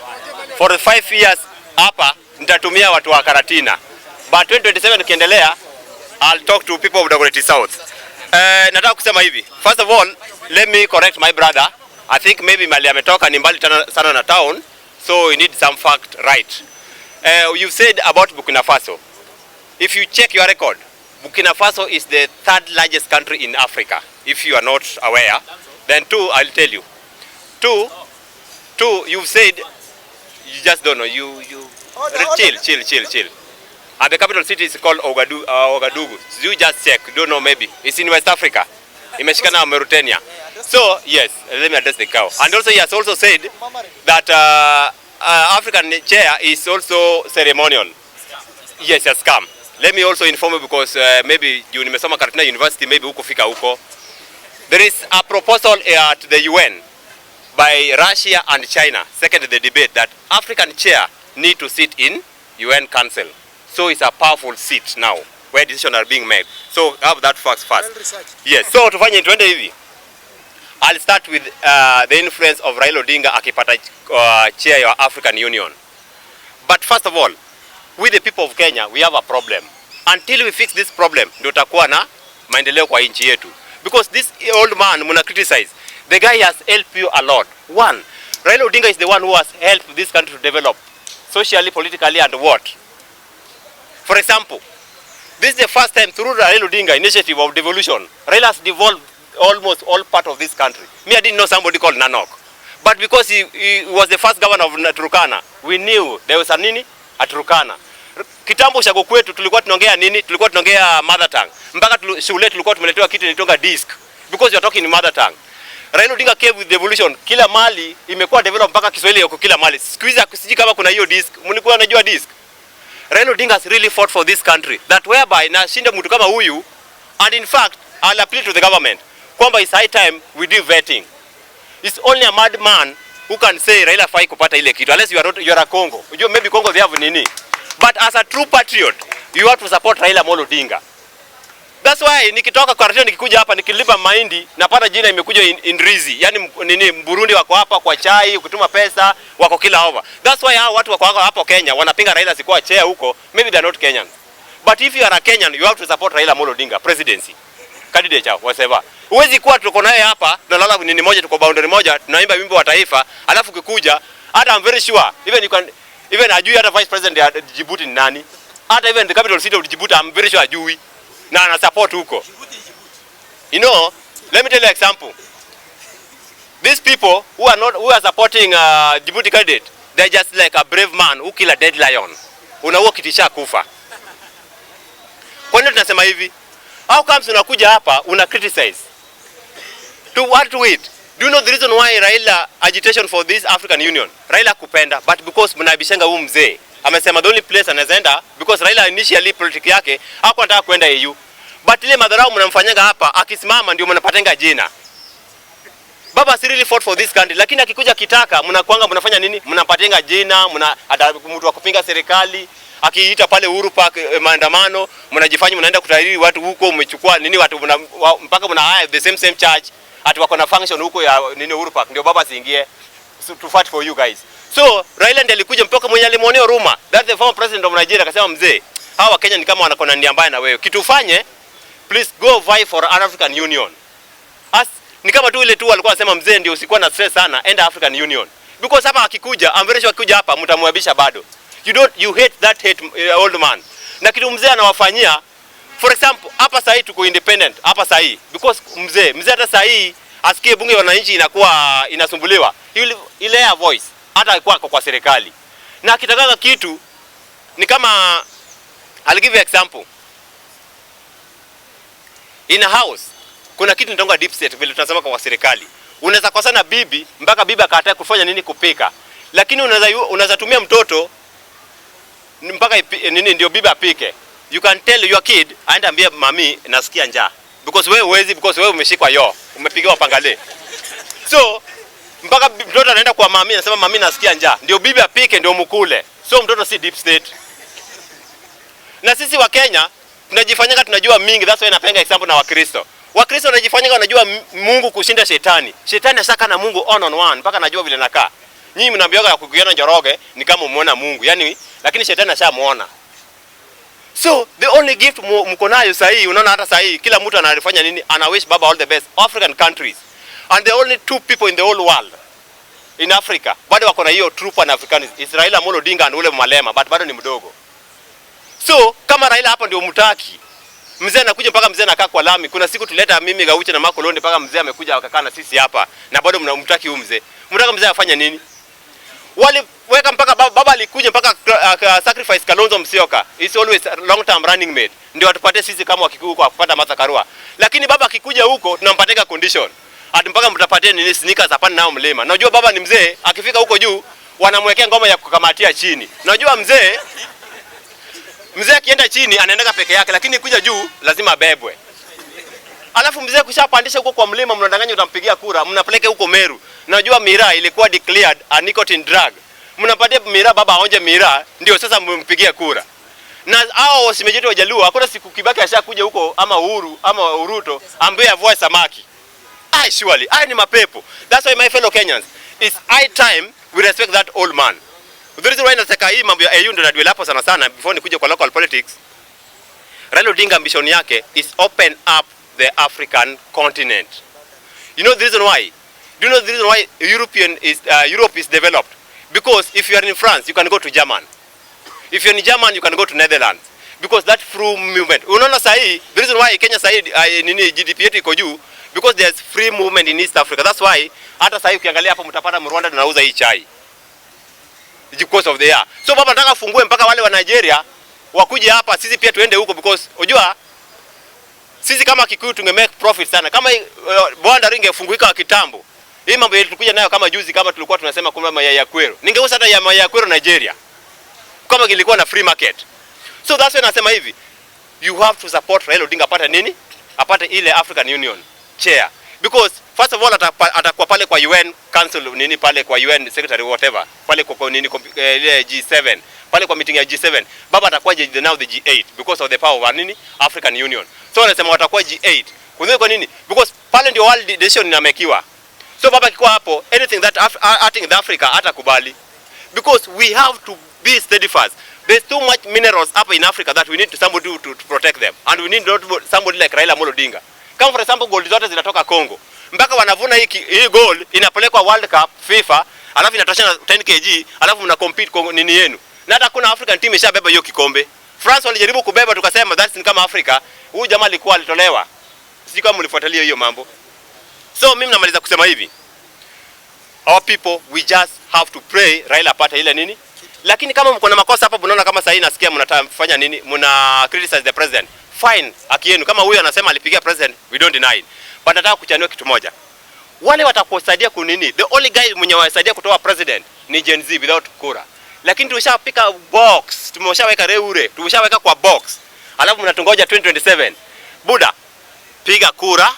For 5 years hapa nitatumia watu wa Karatina. But 2027 tukiendelea, I'll talk to people of Dagoretti South. Nataka kusema hivi. First of all, let me correct my brother. I think maybe mali ametoka ni mbali sana na town, so you need some fact right. You said about Burkina Faso. If you check your record, Burkina Faso is the 3rd largest country in Africa. If you are not aware, then 2, I'll tell you. 2, you've said, you just don't know. Chill. And the capital city is called Ouagadougou. You just check, don't know maybe. It's in West Africa. Imeshikana Mauritania. So, yes, let me address the cow. And also, he has also said that African chair is also ceremonial. Yes, a scam. Let me also inform you because maybe you nimesoma Karatina University, maybe huko fika huko. There is a proposal at the UN by Russia and China, second the debate, that African chair need to sit in UN Council. So it's a powerful seat now, where decisions are being made. So have that facts first. Well, yes, so tufanye tuende hivi. I'll start with the influence of Raila Odinga akipata chair of African Union. But first of all, we the people of Kenya, we have a problem. Until we fix this problem, ndio tutakuwa na maendeleo kwa nchi yetu. Because this old man muna criticize, the guy has helped you a lot. One, Raila Odinga is the one who has helped this country to develop socially, politically, and what? For example, this is the first time through the Raila Odinga initiative of devolution, Raila has devolved almost all part of this country. Me, I didn't know somebody called Nanok. But because he was the first governor of Turkana, we knew there was a nini at Turkana. Kitambo shago kwetu tulikuwa tunaongea nini? Tulikuwa tunaongea mother tongue. Mpaka shule tulikuwa tumeletewa kitu inaitwa disk. Because you are talking in mother tongue. Raila Odinga came with devolution. Kila mali imekuwa develop mpaka Kiswahili yako kila mali. Siku hizi kusiji kama kuna hiyo disk. Mlikuwa unajua disk. Raila Odinga has really fought for this country. That whereby na shinda mtu kama huyu, and in fact I'll appeal to the government kwamba it's high time we do vetting. It's only a madman who can say Raila fai kupata ile kitu unless you are a Congo. You maybe Congo they have nini. But as a true patriot, you have to support Raila Odinga. That's why nikitoka kwa radio nikikuja hapa nikilipa mahindi napata jina imekuja in Rizi. Yaani nini Burundi wako hapa kwa chai, kutuma pesa, wako kila over. That's why hao watu wako hapo Kenya wanapinga Raila sikuwa chair huko. Maybe they are not Kenyans. But if you are a Kenyan, you have to support Raila Odinga presidency. Candidate chao whatever. Huwezi kuwa tuko naye hapa tunalala nini moja tuko boundary moja tunaimba wimbo wa taifa alafu ukikuja hata I'm very sure even ajui hata vice president ya Djibouti ni nani. Hata even the capital city of Djibouti I'm very sure ajui na ana support huko. You know, let me tell you an example. These people who are supporting Djibouti candidate, they're just like a brave man who kill a dead lion. Unaua kitisha kufa. Kwa nini tunasema hivi? How comes unakuja hapa una criticize? To what to it? Do you know the reason why Raila agitation for this African Union? Raila kupenda, but because mnabishanga huyu mzee. Amesema the only place anaenda because Raila initially politics yake hakuwa anataka kwenda EU. But ile madharau mnamfanyaga hapa akisimama ndio mnapatenga jina. Baba really fought for this country lakini akikuja kitaka mnafanya nini? Mnapatenga jina, mtu wa kupinga serikali, akiita pale Uhuru Park maandamano, mnajifanya mnaenda kutariri watu huko, mmechukua nini watu mpaka mna hire the same church ati wako na function huko ya nini Uhuru Park ndio baba siingie to fight for you guys. So Raila ndiye alikuja mpaka mwenye alimuonea huruma. That's the former president of Nigeria akasema mzee, hawa Kenya ni kama wanakona nia mbaya na wewe. Kitu fanye, please go vie for an African Union. Ni kama tu ile tu alikuwa anasema mzee ndio usikuwa na stress sana, enda African Union. Because hapa akikuja, I'm very sure akikuja hapa mtamwabisha bado. You hate that old man. Na kitu mzee anawafanyia, for example, hapa sahi tuko independent, hapa sahi. Because mzee hata sahi asikie bunge la wananchi inakuwa inasumbuliwa. Ile ya voice hata kwa serikali. Na akitaka kitu ni kama I'll give you example. In a house kuna kitu nitaonga deep state vile tunasema kwa serikali. Unaweza kosana bibi mpaka bibi akatae kufanya nini kupika. Lakini unaweza tumia mtoto mpaka nini ndio bibi apike. You can tell your kid aendambia mami nasikia njaa. Because wewe huwezi, because wewe umeshikwa umepigiwa pangale. So mpaka mtoto anaenda kwa mami anasema mami nasikia njaa. Ndio bibi apike ndio mkule. So mtoto si deep state. Na sisi wa Kenya tunajifanyanga tunajua mingi. That's why napenda example na Wakristo. Wakristo wanajifanyanga wanajua Mungu kushinda shetani. Shetani ashaka na Mungu on one mpaka anajua vile nakaa. Nyinyi mnaambiwa kukiona Njoroge ni kama muona Mungu. Yaani lakini shetani ashamuona. So the only gift mko nayo sahi, unaona hata sahi kila mtu anafanya nini? Ana wish baba all the best African countries. And the only two people in the whole world in Africa bado wako na hiyo true pan Africanism. Is Raila Odinga and ule Malema, but bado ni mdogo. So kama Raila hapa ndio mtaki. Mzee anakuja mpaka mzee anakaa kwa lami. Kuna siku tuleta mimi Gauche na Makoloni mpaka mzee amekuja akakaa na sisi hapa na bado mnamtaki huyu mzee. Mtaka mzee afanye nini? Waliweka mpaka baba alikuja mpaka sacrifice Kalonzo Musyoka. It's always a long term running mate. Ndio atupate sisi kama Wakikuyu kwa kupata Martha Karua. Lakini baba akikuja huko tunampateka condition. Ati mpaka mtapatie nini sneakers hapana nao mlima. Unajua baba ni mzee, akifika huko juu wanamwekea ngoma ya kukamatia chini. Unajua mzee akienda chini anaendeka peke yake, lakini kuja juu lazima abebwe. Alafu mzee kushapandisha huko kwa mlima mnadanganya utampigia kura, mnapeleka huko Meru. Unajua miraa ilikuwa declared a nicotine drug. Mnapatia miraa baba aonje miraa ndio sasa mmpigia kura. Na hao wasimejetu wa Jaluo hakuna siku Kibaki ashakuja huko ama Uhuru ama Ruto ambaye avoe samaki. Surely, I ni mapepo. That's why my fellow Kenyans, it's high time we respect that old man. The reason why nataka hii mambo ya AU ndio nadwela hapo sana sana before nikuje kwa local politics. Raila Odinga ambition yake is open up the African continent. You know the reason why? Do you know the reason why Europe is developed? Because if you are in France, you can go to German. If you're in German, you can go to Netherlands. Because that free movement. Unaona sahi, the reason why Kenya sahi GDP yetu iko juu because there's free movement in East Africa. That's why hata sahi ukiangalia hapo mtapata Rwanda tunauza hii chai. Because of the air. So baba nataka fungue mpaka wale wa Nigeria wakuje hapa sisi pia tuende huko because unajua sisi kama Kikuyu tunge make profit sana. Kama Bwanda ingefunguika kitambo. Hii mambo yetu tulikuja nayo kama juzi kama tulikuwa tunasema kumbe mayai ya kwero. Ningeuza hata ya mayai ya kwero Nigeria. Kama ilikuwa na free market. So that's why nasema hivi. You have to support Raila Odinga apate nini? Apate ile African Union chair. Because first of all atakuwa pale kwa UN Council nini pale kwa UN Secretary whatever. Pale kwa nini ile G7. Pale kwa meeting ya G7. Baba atakuwa now the G8 because of the power of nini? African Union. So wanasema watakuwa G8. Kwa nini? Because pale ndio world decision inamekiwa. So baba kikuwa hapo anything that acting in Africa hatakubali. Because we have to be steadfast. There's too much minerals up in Africa that we need somebody to protect them. And we need somebody like Raila Odinga. Kama for example gold zote zinatoka Congo. Mpaka wanavuna hii gold inapelekwa World Cup FIFA, alafu inatoshana 10 kg, alafu mna compete kwa nini yenu. Na hata kuna African team ishabeba hiyo kikombe. France walijaribu kubeba tukasema that's kama Africa. Huyu jamaa alikuwa alitolewa. Sisi kama mlifuatilia hiyo mambo. So mimi namaliza kusema hivi. Our people we just have to pray Raila apate ile nini? Lakini kama mko na makosa hapa mnaona kama sasa nasikia mnatafanya nini? Mna criticize the president. Fine, haki yenu. Kama huyu anasema alipigia president, we don't deny it. But nataka kuchanua kitu moja. Wale watakusaidia kunini? The only guy mwenye wasaidia kutoa president ni Gen Z without kura. Lakini tumeshapika box, tumeshaweka reure, tumeshaweka kwa box. Alafu mnatungoja 2027. Buda, piga kura,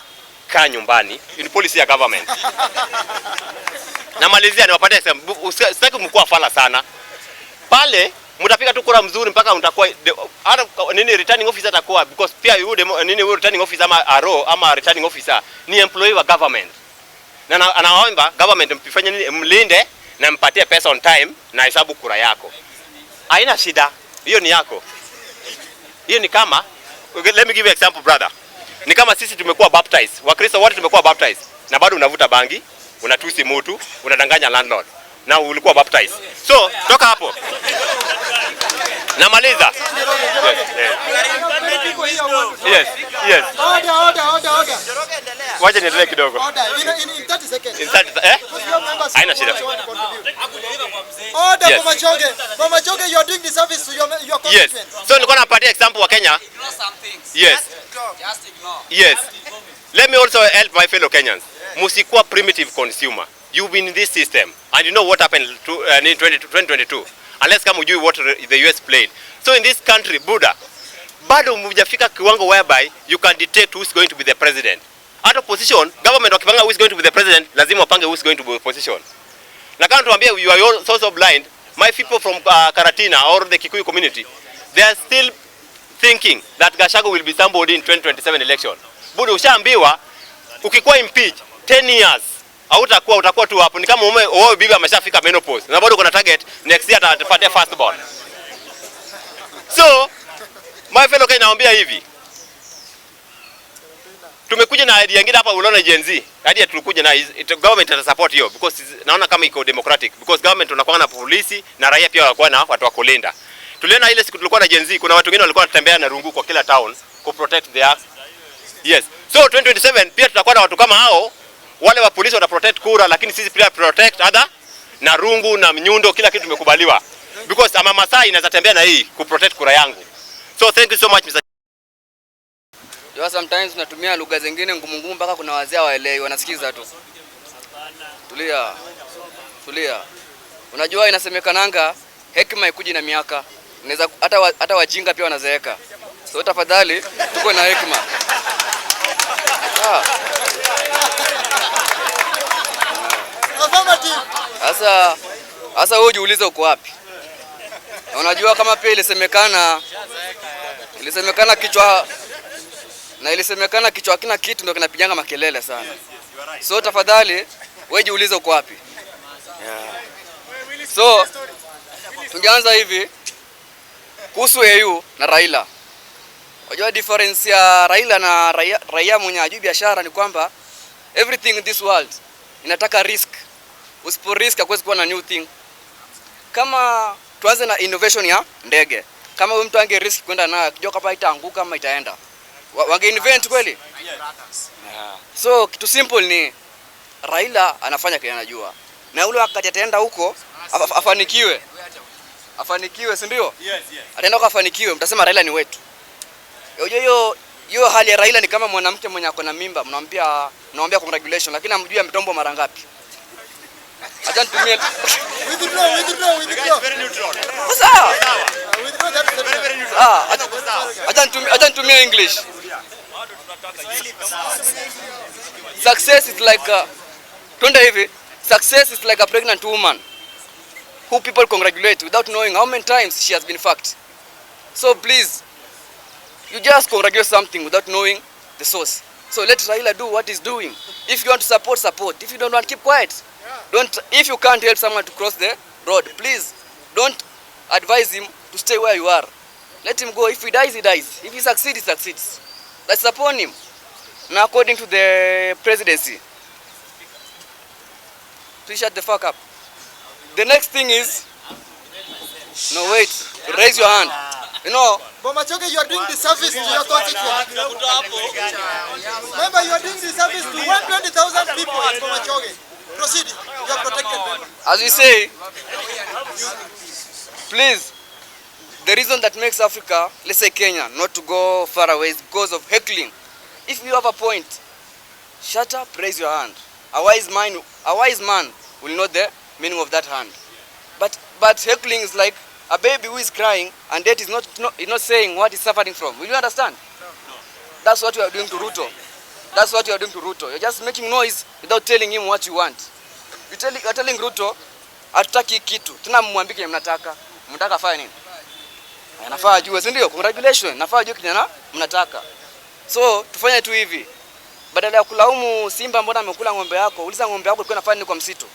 kaa nyumbani. In policy ya government. Na malizia niwapatie sitaki mkuu afala sana. Pale mtapiga tu kura mzuri mpaka mtakuwa hata nini returning officer atakuwa because pia yule nini returning officer ama RO ama returning officer ni employee wa government. Na anaomba government mfanye nini mlinde na mpatie pesa on time na hesabu kura yako. Haina shida. Hiyo ni yako. Hiyo ni kama let me give you example brother. Ni kama sisi tumekuwa baptized. Wakristo wote tumekuwa baptized. Na bado unavuta bangi, unatusi mtu, unadanganya landlord. Na ulikuwa baptized. So, toka hapo. Namaliza. Yes. Order. Wacha niendelee kidogo. In 30 seconds. In 30 haina shida. Order yes. Mama Choge, you are doing the service to your constituents. Yes. So nilikuwa napatia example wa Kenya. Yes. Just ignore. Yes. Let me also help my fellow Kenyans. Musikuwa primitive consumer. You've been in this system and you know what happened in 2022. Unless kama ujui what the US played. So in this country, Buddha, bado mujafika kiwango whereby you can detect who's going to be the president. Hata opposition, government wakipanga who is going to be the president, lazima wapange who is going to be opposition. Na kama tuambie you are so so blind, my people from Karatina or the Kikuyu community, they are still thinking that Gachagua will be somebody in 2027 election. Budi ushaambiwa ukikuwa impeach 10 years utakuwa tu hapo. Ni kama wewe bibi ameshafika menopause na bado kuna target next year atapatia first born. So my fellow Kenya, naambia hivi, tumekuja na idea nyingine hapa, unaona Gen Z idea tulikuja na government ata support hiyo because naona kama iko democratic, because government tunakuwa na polisi na raia pia wanakuwa na watu wa kulinda. Tuliona ile siku tulikuwa na Gen Z, kuna watu wengine walikuwa wanatembea na rungu kwa kila town ku protect their yes. So 2027 pia tutakuwa na watu kama hao, wale wa polisi wana protect kura, lakini sisi pia protect other na rungu na mnyundo, kila kitu tumekubaliwa because ama Masai inaweza tembea na hii ku protect kura yangu. So thank you so much Mr. Sometimes tunatumia lugha zingine ngumu mpaka kuna wazee waelewi, wanasikiza tu. Tulia. Unajua inasemekananga hekima ikuji na miaka. Unaweza hata wajinga pia wanazeeka. So tafadhali tuko na hekima. Sasa wewe jiulize uko wapi? Na unajua kama pia ilisemekana kichwa hakina kitu ndio kinapiganga makelele sana. So tafadhali wewe jiulize uko wapi? So tungeanza hivi kuhusu EU na Raila. Unajua difference ya Raila na raia mwenye ajui biashara ni kwamba everything in this world inataka risk. Usipo risk hakuwezi kuwa na new thing. Kama tuanze na innovation ya ndege. Kama wewe mtu ange risk kwenda na akijua kama itaanguka ama itaenda, wange invent kweli? So kitu simple ni Raila anafanya kile anajua. Na ule wakati ataenda huko afanikiwe, si ndio? Ataenda huko afanikiwe, mtasema Raila ni wetu. Hiyo hali ya Raila ni kama mwanamke mwenye ako na mimba, mnaambia congratulations, lakini hamjui ametombwa mara ngapi. Acha nitumie Withdraw. very neutral. Acha nitumie English. Success is like a pregnant woman who people congratulate without knowing how many times she has been fucked. So please, you just congratulate something without knowing the source. So let Raila do what he's doing. If you want to support. If you don't want, keep quiet. If you can't help someone to cross the road, please don't advise him to stay where you are. Let him go. If he dies, he dies. If he succeeds, he succeeds. That's upon him. Now, according to the presidency, please shut the fuck up. The next thing is, no wait, raise your hand. You know, Bomachoge, you are doing the service to your constituency. Remember, you are doing the service to 120,000 people in Bomachoge. Proceed. You are protected them. As we say, please, the reason that makes Africa, let's say Kenya, not to go far away is because of heckling. If you have a point, shut up, raise your hand. A wise man will know the meaning of that hand. But heckling is like a baby who is crying and that is not saying what he's suffering from. Will you understand? No. That's what you are doing to Ruto. You're just making noise without telling him what you want. You're telling Ruto, hatutaki kitu. Tuna mwambie mnataka. Mnataka fanya nini? Anafaa ajue, si ndio? Congratulations. Nafaa ajue kijana mnataka. So, tufanye tu hivi. Badala ya kulaumu Simba mbona amekula ng'ombe yako, uliza ng'ombe yako ilikuwa inafanya nini kwa msitu.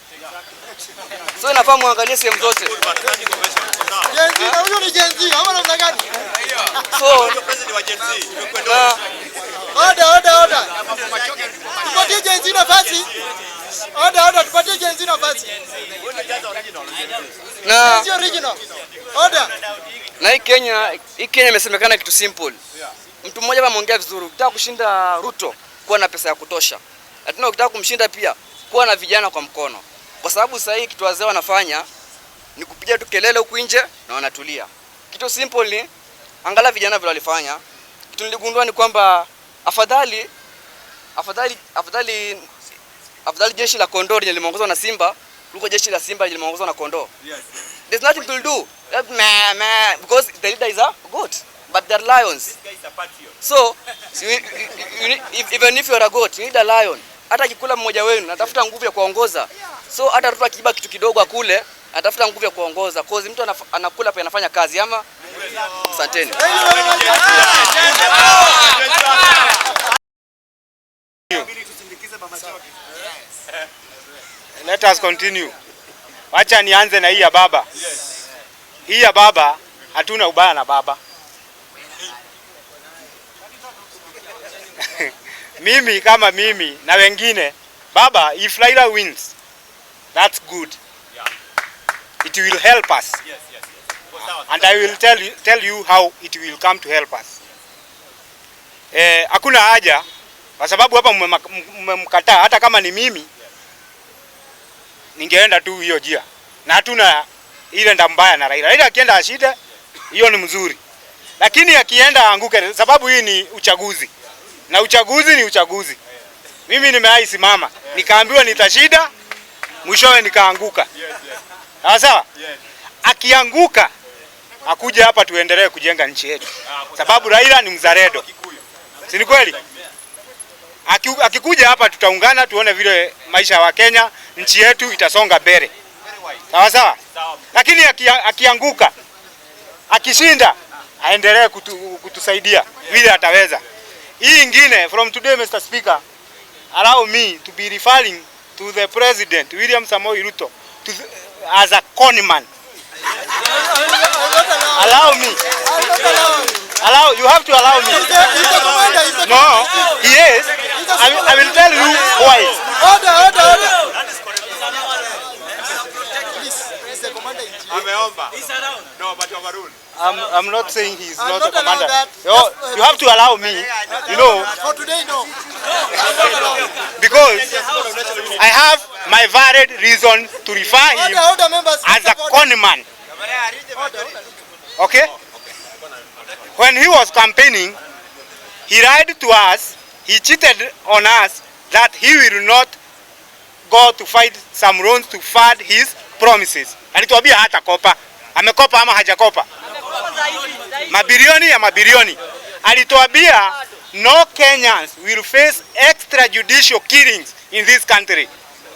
So inafaa muangalie sehemu zote. Huyo ni Gen Z, ama namna gani? So, president wa Gen Z. Order. Tupatie Gen Z nafasi. Order, tupatie Gen Z nafasi. Na original. Order. Na hii Kenya imesemekana kitu simple. Mtu mmoja hapa ameongea vizuri, ukitaka kushinda Ruto kuwa na pesa ya kutosha. Lakini ukitaka kumshinda pia kuwa na vijana kwa mkono. Kwa sababu sasa hii kitu wazee wanafanya ni kupiga tu kelele huku nje na wanatulia. Kitu simple ni angalia vijana vile walifanya. Kitu niligundua ni kwamba afadhali jeshi la kondoo limeongozwa na Simba kuliko jeshi la Simba limeongozwa na kondoo. There's nothing to do. Because the leader is a goat. but they're lions. So even if you're a goat, you need a lion. Hata kikula mmoja wenu natafuta nguvu ya kuongoza. So hata Ruto akiba kitu kidogo akule, atafuta nguvu ya kuongoza. Cause mtu anakula pa anafanya kazi ama. Asanteni. Let us continue. Wacha nianze na hii ya baba. Hii ya baba, hatuna ubaya na baba. Mimi kama mimi na wengine, baba, if Raila wins, that's good. It will help us. And I will tell you how it will come to help us. Hakuna haja kwa sababu hapa mmemkataa. Hata kama ni mimi ningeenda tu hiyo njia. Na hatuna ile nda mbaya na Raila. Raila akienda ashinde, hiyo ni mzuri. Lakini akienda anguke, sababu hii ni uchaguzi. Na uchaguzi ni uchaguzi. Mimi nimeisimama, nikaambiwa nitashinda, mwishowe nikaanguka. Sawa? Akianguka akuje hapa tuendelee kujenga nchi yetu. Sababu Raila ni mzalendo. Si ni kweli? Akikuja hapa tutaungana tuone vile maisha wa Kenya, nchi yetu itasonga mbele. Sawa sawa? Lakini akianguka, akishinda, aendelee kutusaidia vile ataweza. Hii ingine, from today Mr. Speaker, allow me to be referring to the President William Samoei Ruto as a conman. Allow me. You have to allow me. No, he is. I will tell you why. Order. He's the commander in chief. No, but overruled. I'm not saying he's not a commander. You have to allow me, you know. For today, no. Because I have my valid reason to refer him as a conman. Okay? When he was campaigning, he lied to us, he cheated on us that he will not go to fight some loans to fund his promises. Alituambia hata kopa. Amekopa ama hajakopa? Mabilioni ya mabilioni. Alituambia no Kenyans will face extrajudicial killings in this country.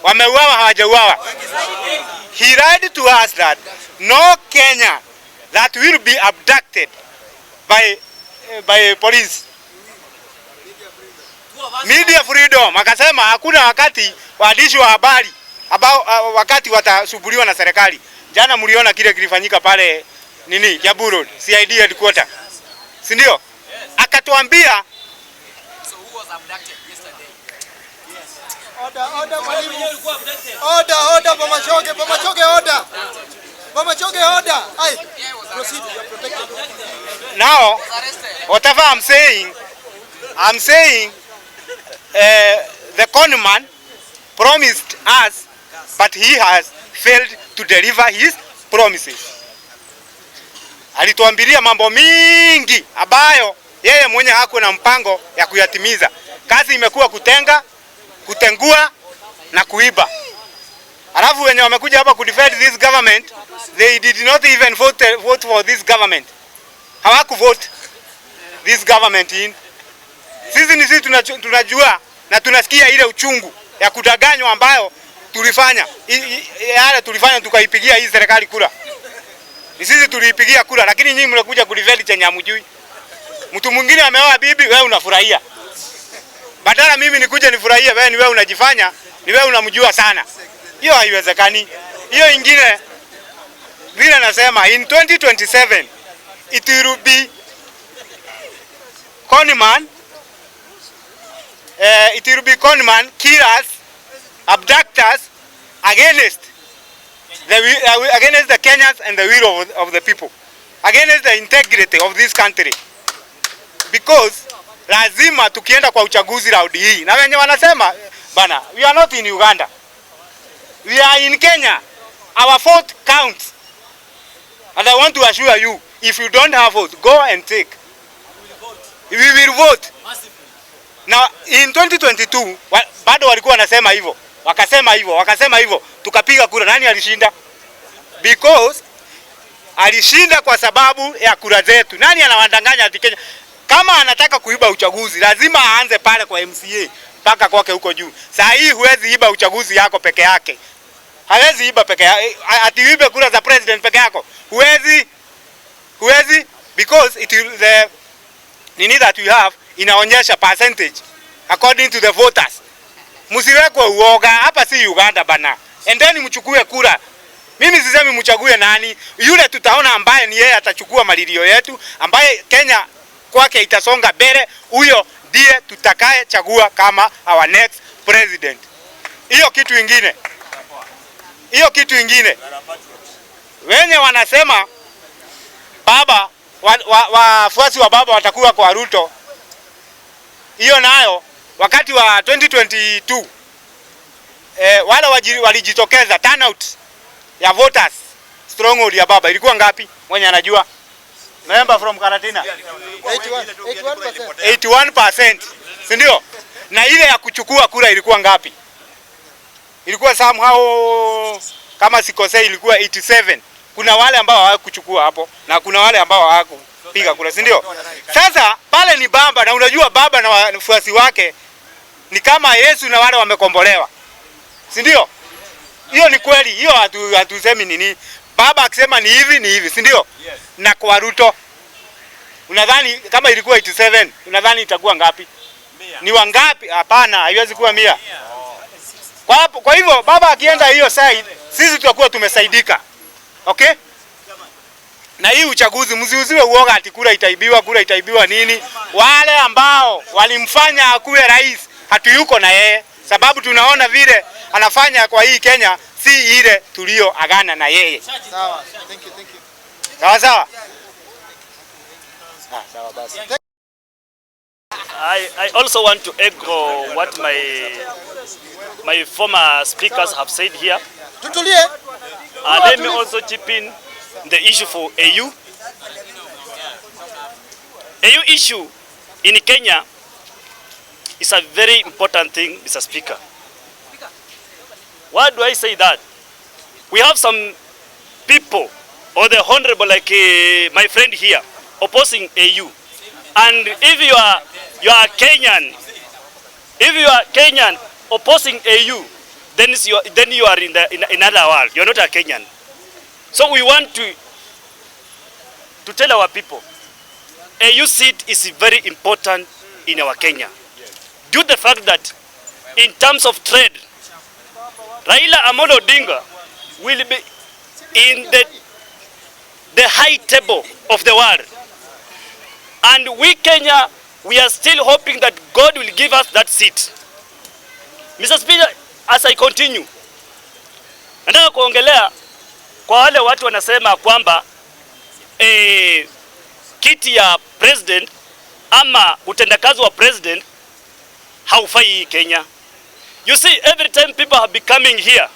Wameuawa hawajauawa. He lied to us that no Kenya that will be abducted by police. Media freedom. Akasema hakuna wakati waandishi wa habari wakati watasumbuliwa na serikali. Jana mliona kile kilifanyika pale Jaburo, CID headquarter. Si ndio? Akatuambia So who was abducted yesterday? Order mwalimu. Order Pamachoge order. Aye. Proceed, you are protected. Now, whatever I'm saying the conman promised us, but he has failed to deliver his promises. Alituambilia mambo mingi ambayo yeye mwenye hakuwa na mpango ya kuyatimiza. Kazi imekuwa kutengua na kuiba. Alafu wenye wamekuja hapa kudefend this government, they did not even vote for this government. Hawakuvote this government in. Sisi tunajua na tunasikia ile uchungu ya kudanganywa ambayo tulifanya. Yale tulifanya tukaipigia hii serikali kura. Sisi tuliipigia kura, lakini nyinyi mnakuja kudefend chenye hamjui. Mtu mwingine ameoa bibi, wewe unafurahia. Badala mimi nikuje nifurahie, wewe unajifanya ni wewe unamjua sana. Hiyo haiwezekani. Hiyo ingine vile nasema in 2027 it will be conman, killers, abductors against the Kenyans and the will of the people, against the integrity of this country. Because lazima tukienda kwa uchaguzi raundi hii, na wenye wanasema bana, we are not in Uganda, we are in Kenya. Our vote counts, and I want to assure you, if you don't have vote, go and take. We will vote. Now in 2022 bado walikuwa wanasema hivyo, wakasema hivyo, tukapiga kura. Nani alishinda? Because alishinda kwa sababu ya kura zetu. Nani anawadanganya ati Kenya? Kama anataka kuiba uchaguzi lazima aanze pale kwa MCA mpaka kwake huko juu. Saa hii huwezi iba uchaguzi yako peke yake. Hawezi iba peke yake. Ati ibe kura za president peke yako. Huwezi because it will, the nini that we have inaonyesha percentage according to the voters. Msiwekwe uoga, hapa si Uganda bana. Endeni mchukue kura. Mimi sisemi mchague nani, yule tutaona ambaye ni yeye atachukua malilio yetu, ambaye Kenya kwake itasonga mbele, huyo ndiye tutakaye chagua kama our next president. Hiyo kitu ingine. Wenye wanasema baba wafuasi wa baba watakuwa kwa Ruto. Hiyo nayo wakati wa 2022 wale walijitokeza, turnout ya voters stronghold ya baba ilikuwa ngapi? Mwenye anajua? Member from Karatina 81%, si ndio? Na ile ya kuchukua kura ilikuwa ngapi? Ilikuwa somehow kama sikosei ilikuwa 87. Kuna wale ambao hawakuchukua hapo na kuna wale ambao hawakupiga kura, si ndio? Sasa pale ni baba, na unajua baba na wafuasi wake ni kama Yesu na wale wamekombolewa, si ndio? Hiyo ni kweli, hiyo hatusemi nini. Baba akisema ni hivi, si ndio? Yes. Na kwa Ruto unadhani kama ilikuwa 87, unadhani itakuwa ngapi? 100. Ni wangapi? Hapana, haiwezi kuwa 100. Kwa hivyo baba akienda hiyo side, sisi tutakuwa tumesaidika. Okay? Na hii uchaguzi msiuziwe uoga ati kura itaibiwa nini? Wale ambao walimfanya akuwe rais hatuyuko na yeye, sababu tunaona vile anafanya kwa hii Kenya si ile tulio agana na yeye. Sawa. Thank you. Sawa. Sawa basi. I also want to echo what my former speakers have said here. Tutulie. Let me also chip in the issue for AU. AU issue in Kenya is a very important thing, Mr. Speaker. Why do I say that? We have some people, or the honorable like my friend here, opposing AU. And if you are Kenyan opposing AU, then you are in another world. You are not a Kenyan. So we want to tell our people, AU seat is very important in our Kenya. Due to the fact that in terms of trade, Raila Odinga will be in the high table of the world. And we Kenya, we are still hoping that God will give us that seat. Mr. Speaker, as I continue, nataka kuongelea kwa wale watu wanasema kwamba kiti ya president ama utendakazi wa president haufai Kenya. You see, every time people have been coming here,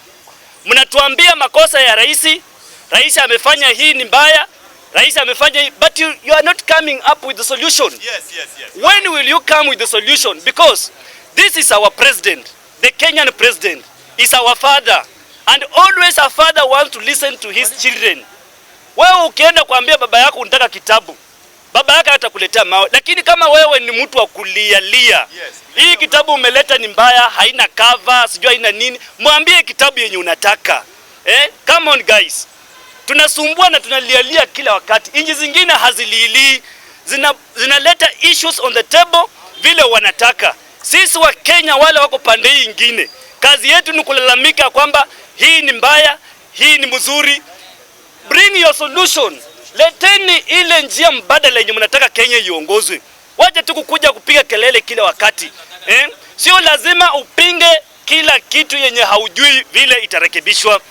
mnatuambia makosa ya rais amefanya hii ni mbaya, rais amefanya hii, but you are not coming up with the solution. Yes. When will you come with the solution? Because this is our president, the Kenyan president is our father, and always a father wants to listen to his children. Wewe ukienda kuambia baba yako unataka kitabu, baba yako atakuletea mawe, lakini kama wewe ni mtu wa kulialia, hii kitabu umeleta ni mbaya, haina cover, sijui haina nini, mwambie kitabu yenye unataka. Come on guys. Tunasumbua na tunalialia kila wakati. Inji zingine haziliili, zinaleta issues on the table vile wanataka. Sisi wa Kenya wale wako pande hii ingine, kazi yetu ni kulalamika kwamba hii ni mbaya, hii ni mzuri. Bring your solution. Leteni ile njia mbadala yenye mnataka Kenya iongozwe. Waje tu kukuja kupiga kelele kila wakati. Sio lazima upinge kila kitu yenye haujui vile itarekebishwa.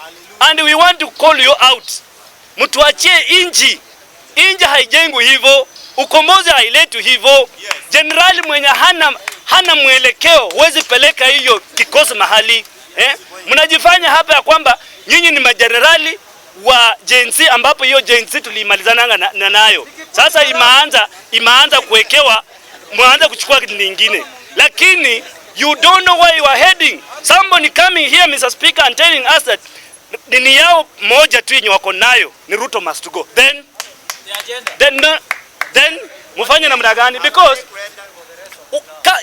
And we want to call you out. Mtuachie inji. Inji haijengwi hivyo, ukombozi hailetu hivyo. Generali mwenye hana mwelekeo huwezi peleka hiyo kikosi mahali. Mnajifanya hapa ya kwamba nyinyi ni majenerali wa JNC, ambapo hiyo JNC tulimalizana nayo. Sasa imeanza kuwekewa, mwanza kuchukua kitu kingine. Lakini you don't know where you are heading. Somebody coming here, Mr. Speaker, and telling us that Dini yao moja tu yenye wako nayo ni Ruto must go. Then mufanye namna gani? Because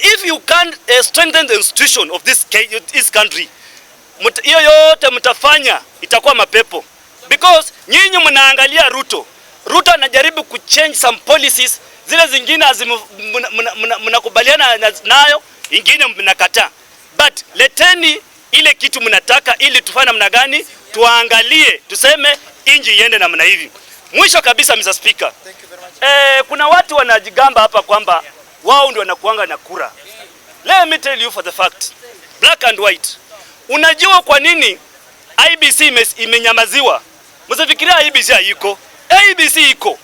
if you can't strengthen the institution of this country, hiyo yote mtafanya itakuwa mapepo. Because nyinyi mnaangalia Ruto anajaribu kuchange some policies, zile zingine mnakubaliana nayo, ingine mnakataa. But leteni ile kitu mnataka ili tufanye namna gani, tuangalie, tuseme inji iende namna hivi. Mwisho kabisa, Mr. Speaker, kuna watu wanajigamba hapa kwamba wao ndio wanakuanga na kura. Let me tell you for the fact, black and white. Unajua kwa nini IBC imenyamaziwa? Msifikiria IBC haiko. IBC iko.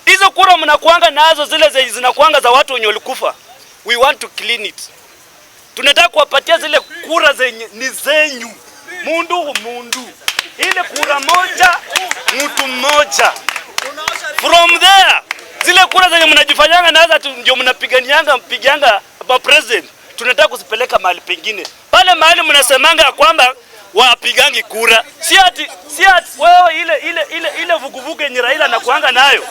Hizo kura mnakuanga nazo, zile zinakuanga za watu wenye walikufa. We want to clean it. Tunataka kuwapatia zile kura zenye ni zenyu. Mundu. Ile kura moja, mtu mmoja. From there, zile kura zenye mnajifanyanga nazo ndio mnapigianga kwa president. Tunataka kusipeleka mahali pengine. Pale mahali mnasemanga kwamba wapigangi kura. Si ati wewe ile vuguvugu yenye Raila anakuanga nayo.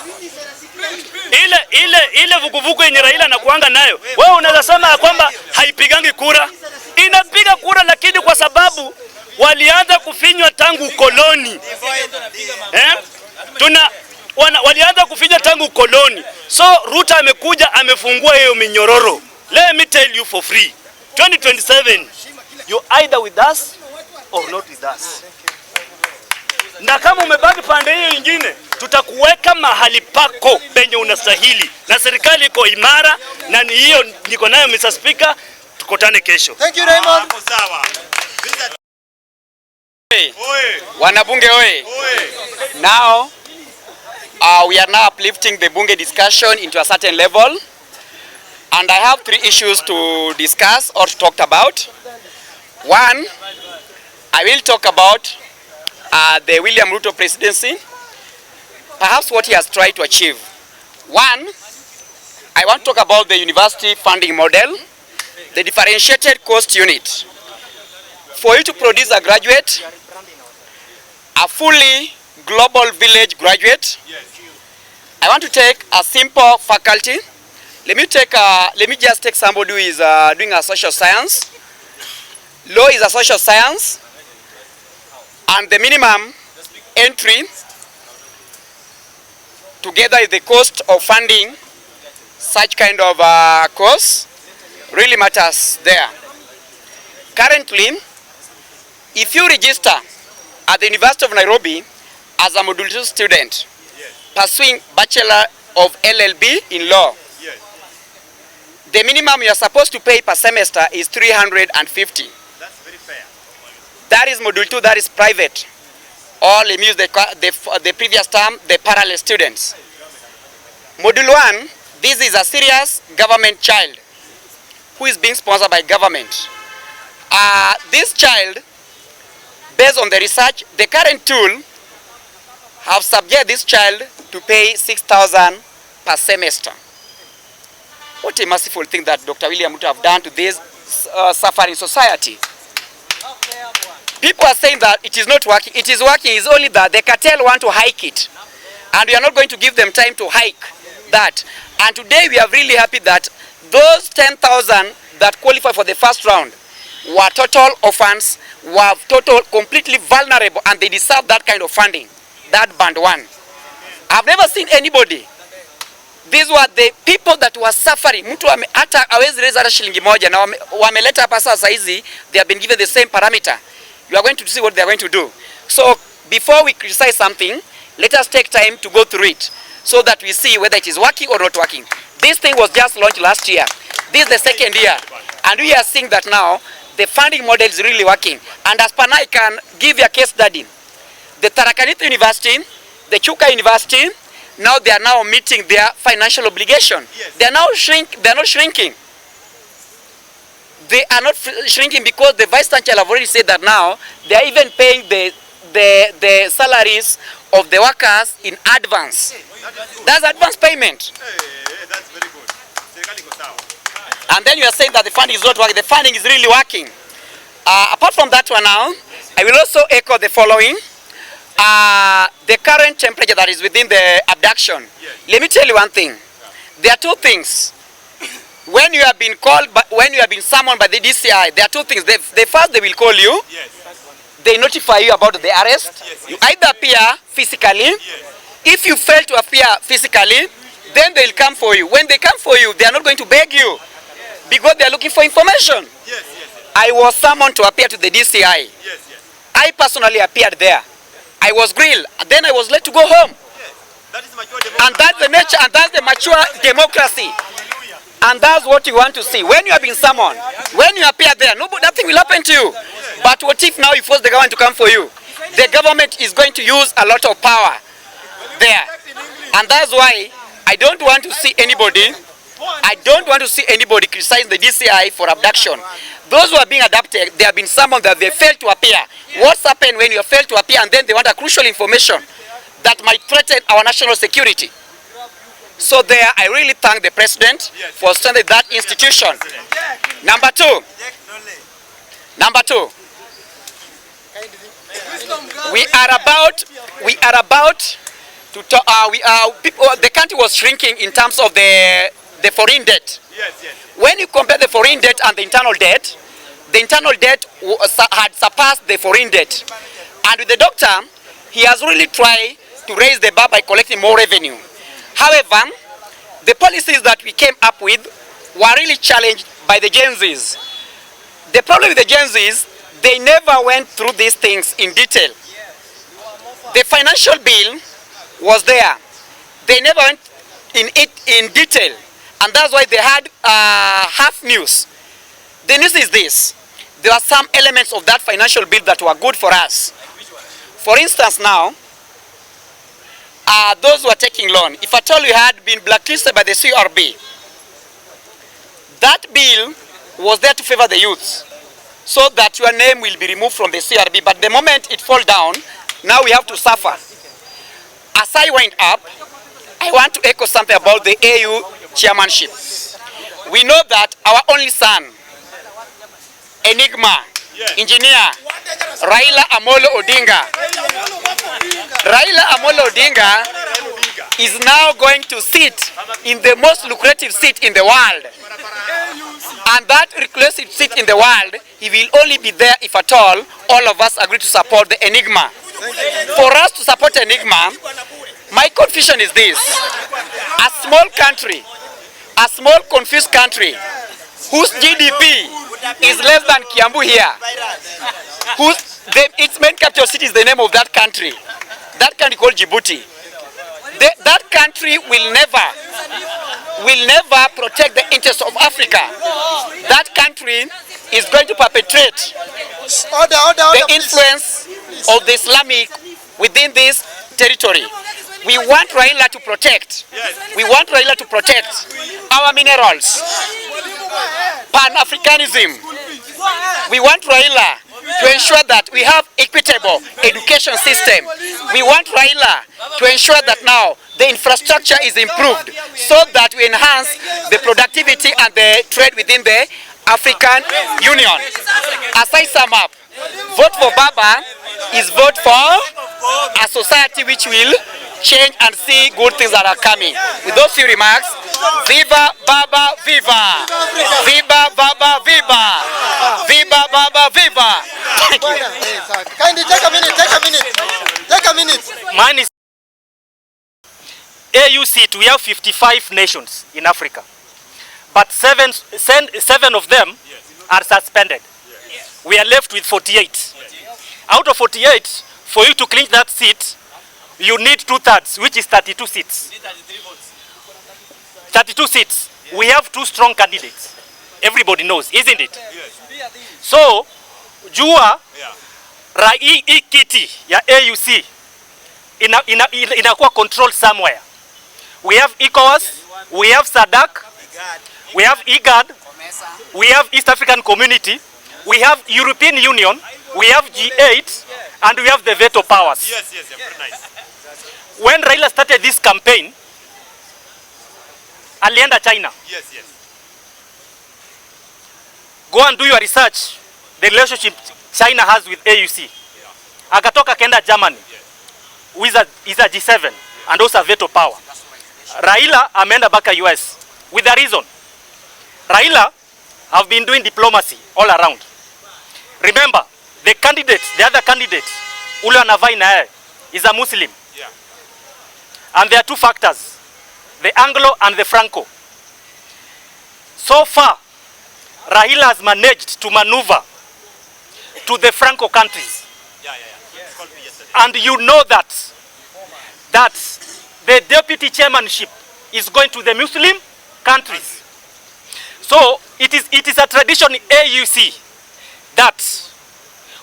Ile vuguvugu yenye Raila anakuanga nayo. Wewe unaweza sema kwamba haipigangi kura. Inapiga kura, lakini kwa sababu walianza kufinywa tangu ukoloni. Walianza kufinywa tangu ukoloni. So Ruto amekuja amefungua hiyo minyororo. Let me tell you for free. 2027, you either with us or not with us. Na kama umebaki pande hiyo nyingine, tutakuweka mahali pako penye unastahili. Na serikali iko imara, na ni hiyo niko nayo, Mr. Speaker. Tukutane kesho. Thank you, Raymond. Wanabunge oye. Now we are now uplifting the Bunge discussion into a certain level, and I have 3 issues to discuss or to talk about. One, I will talk about the William Ruto presidency, perhaps what he has tried to achieve. One, I want to talk about the university funding model, the differentiated cost unit. For you to produce a graduate, a fully global village graduate, I want to take a simple faculty. Let me just take somebody who is doing a social science. Law is a social science, and the minimum entry together with the cost of funding such kind of course really matters there. Currently, if you register at the University of Nairobi as a Module 2 student pursuing Bachelor of LLB in law, the minimum you are supposed to pay per semester is 350. That's very fair. That is Module 2, that is private. Or let me use the previous term, the parallel students. Module 1, this is a serious government child who is being sponsored by government. This child, based on the research, the current tool have subjected this child to pay 6,000 per semester. What a merciful thing that Dr. William Ruto have done to this suffering society. People are saying that it is not working. It is working. It's only that the cartel want to hike it. And we are not going to give them time to hike that. And today we are really happy that those 10,000 that qualify for the first round were total orphans, were completely vulnerable, and they deserve that kind of funding, that band 1. I've never seen anybody. These were the people that were suffering. Mtu hata hawezi raise hata shilingi moja, na wameleta hapa sasa hizi, they have been given the same parameter. You are going to see what they are going to do. So before we criticize something, let us take time to go through it so that we see whether it is working or not working. This thing was just launched last year. This is the second year. And we are seeing that now the funding model is really working. And as per now, I can give you a case study. The Tarakaniti University, the Chuka University, now they are now meeting their financial obligation. Yes. They are not shrinking. They are not shrinking because the Vice Chancellor have already said that now they are even paying the salaries of the workers in advance. That's advance payment. That's very good. And then you are saying that the funding is not working. The funding is really working. Apart from that one now, I will also echo the following. The current temperature that is within the abduction. Let me tell you one thing. There are two things. When you have been called, when you have been summoned by the DCI, there are two things. The first, they will call you. They notify you about the arrest. You either appear physically. If you fail to appear physically, then they will come for you. When they come for you, they are not going to beg you because they are looking for information. I was summoned to appear to the DCI. I personally appeared there. I was grilled, and then I was let to go home. And that's the nature, and that's the mature democracy. And that's what you want to see. When you have been summoned, when you appear there, nothing will happen to you. But what if now you force the government to come for you? The government is going to use a lot of power there. And that's why I don't want to see anybody, criticizing the DCI for abduction. Those who are being abducted, they have been summoned that they failed to appear. What's happened when you fail to appear and then they want a crucial information that might threaten our national security? So there, I really thank the president for strengthening that institution. Number two, we are about to talk. The country was shrinking in terms of the foreign debt. When you compare the foreign debt and the internal debt had surpassed the foreign debt. And with the doctor, he has really tried to raise the bar by collecting more revenue. However, the policies that we came up with were really challenged by the Gen Zs. The problem with the Gen Zs, they never went through these things in detail. The financial bill was there. They never went in it in detail. And that's why they had half news. The news is this. There are some elements of that financial bill that were good for us. For instance now, those who are taking loan, if at all you had been blacklisted by the CRB, that bill was there to favor the youths, so that your name will be removed from the CRB. But the moment it falls down, now we have to suffer. As I wind up, I want to echo something about the AU chairmanship. We know that our only son, Enigma, engineer, Raila Amolo Odinga is now going to sit in the most lucrative seat in the world. And that lucrative seat in the world, he will only be there if at all of us agree to support the Enigma. For us to support Enigma, my confusion is this. A small country, a small confused country, whose GDP is less than Kiambu here, its main capital city is the name of that country called Djibouti. That country will never protect the interests of Africa. That country is going to perpetrate the influence of the Islamic within this territory. We want Raila to protect. We want Raila to protect our minerals, Pan-Africanism. We want Raila to ensure that we have equitable education system. We want Raila to ensure that now the infrastructure is improved so that we enhance the productivity and the trade within the African Union. As I sum up, vote for Baba is vote for a society which will change and see good things that are coming. With those few remarks, Viva Baba Viva! Viva Baba Viva! Viva Baba Viva! Thank you. Kindly take a minute. Mine is AU seat. We have 55 nations in Africa, but seven of them are suspended. We are left with 48. Out of 48, for you to clinch that seat, you need 2/3, which is 32 seats. 32 seats. We have two strong candidates. Everybody knows, isn't it? So, jua hii kiti ya AUC inakuwa control somewhere. We have ECOWAS, we have SADC, we have IGAD, we have East African Community, we have European Union, we have G8, and we have the veto powers. Yes, very nice. When Raila started this campaign, alienda China. Yes. Go and do your research. The relationship China has with AUC. akatoka kenda Germany with a G7 and also a veto power. Raila ameenda baka US with a reason. Raila have been doing diplomacy all around. Remember, the other candidate, ule anavai na yeye, is a Muslim. Yeah. And there are two factors, the Anglo and the Franco. So far, Raila has managed to maneuver to the Franco countries. And you know that the deputy chairmanship is going to the Muslim countries. So it is a tradition in AUC that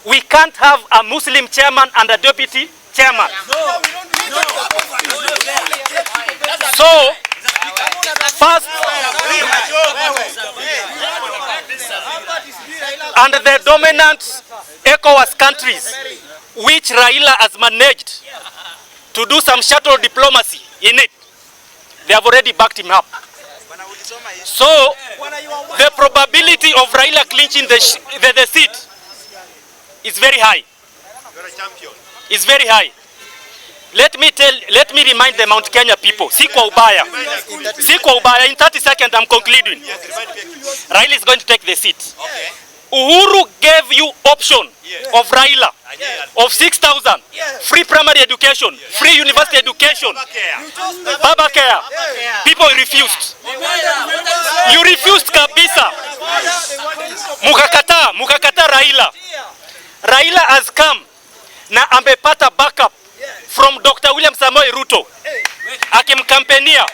we can't have a Muslim chairman and a deputy chairman. So first, and the dominant ECOWAS countries, which Raila has managed to do some shuttle diplomacy in it, they have already backed him up. So the probability of Raila clinching the seat is very high. It's very high. Let me remind the Mount Kenya people. Si kwa ubaya. In 30 seconds I'm concluding. Raila is going to take the seat. Uhuru gave you option of Raila of 6,000, free primary education, free university education, Baba Care. People refused. You refused kabisa. Mukakata Raila. Raila has come na amepata backup from Dr. William Samoei Ruto akimkampenia.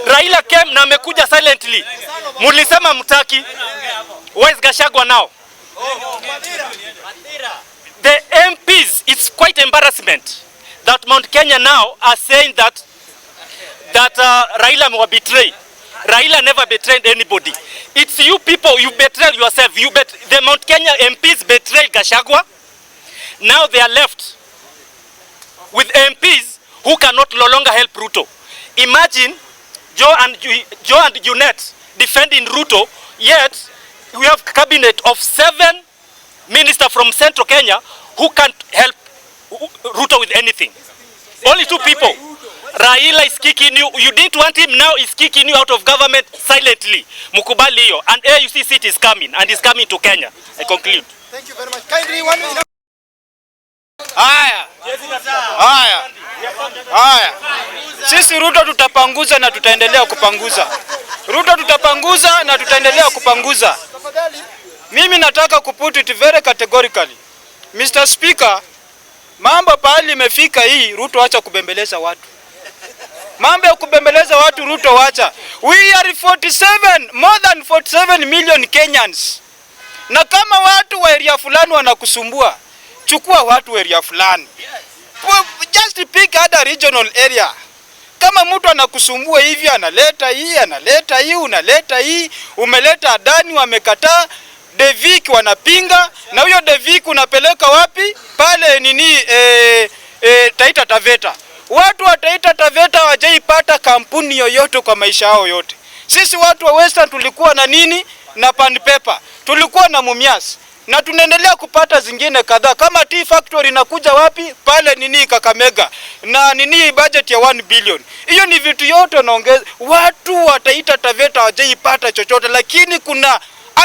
Raila came na amekuja silently. Mulisema mutaki. Where is Gachagua now? The MPs, it's quite embarrassment that Mount Kenya now are saying that Raila will betray. Raila never betrayed anybody. It's you people, you betray yourself. The Mount Kenya MPs betrayed Gachagua. Now they are left with MPs who cannot no longer help Ruto. Imagine Joe and Junet defending Ruto, yet we have a cabinet of 7 ministers from Central Kenya who can't help Ruto with anything. Only 2 people. Raila is kicking you. You didn't want him, now he's kicking you out of government silently. Mukubali hiyo. And AUC seat is coming, and is coming to Kenya. I conclude. Thank you very much. Kindly one minute. Haya. Sisi Ruto tutapanguza na tutaendelea kupanguza. Mimi nataka kuput it very categorically. Mr. Speaker, mambo pahali imefika hii, Ruto acha kubembeleza watu. Mambo ya kubembeleza watu Ruto wacha. We are 47, more than 47 million Kenyans. Na kama watu wa area fulani wanakusumbua, chukua watu wa area fulani. Just pick other regional area. Kama mtu anakusumbua hivi, analeta hii, unaleta hii, umeleta Adani wamekataa, Devik wanapinga, na huyo Devik unapeleka wapi? Pale Taita Taveta. Watu wa Taita Taveta hawajaipata kampuni yoyote kwa maisha yao yote. Sisi watu wa Western tulikuwa na nini? Na Pan Paper. Tulikuwa na Mumias. Na tunaendelea kupata zingine kadhaa. Kama tea factory inakuja wapi? Pale Kakamega. Na budget ya 1 billion. Hiyo ni vitu yote naongeza. Watu wa Taita Taveta hawajaipata chochote, lakini kuna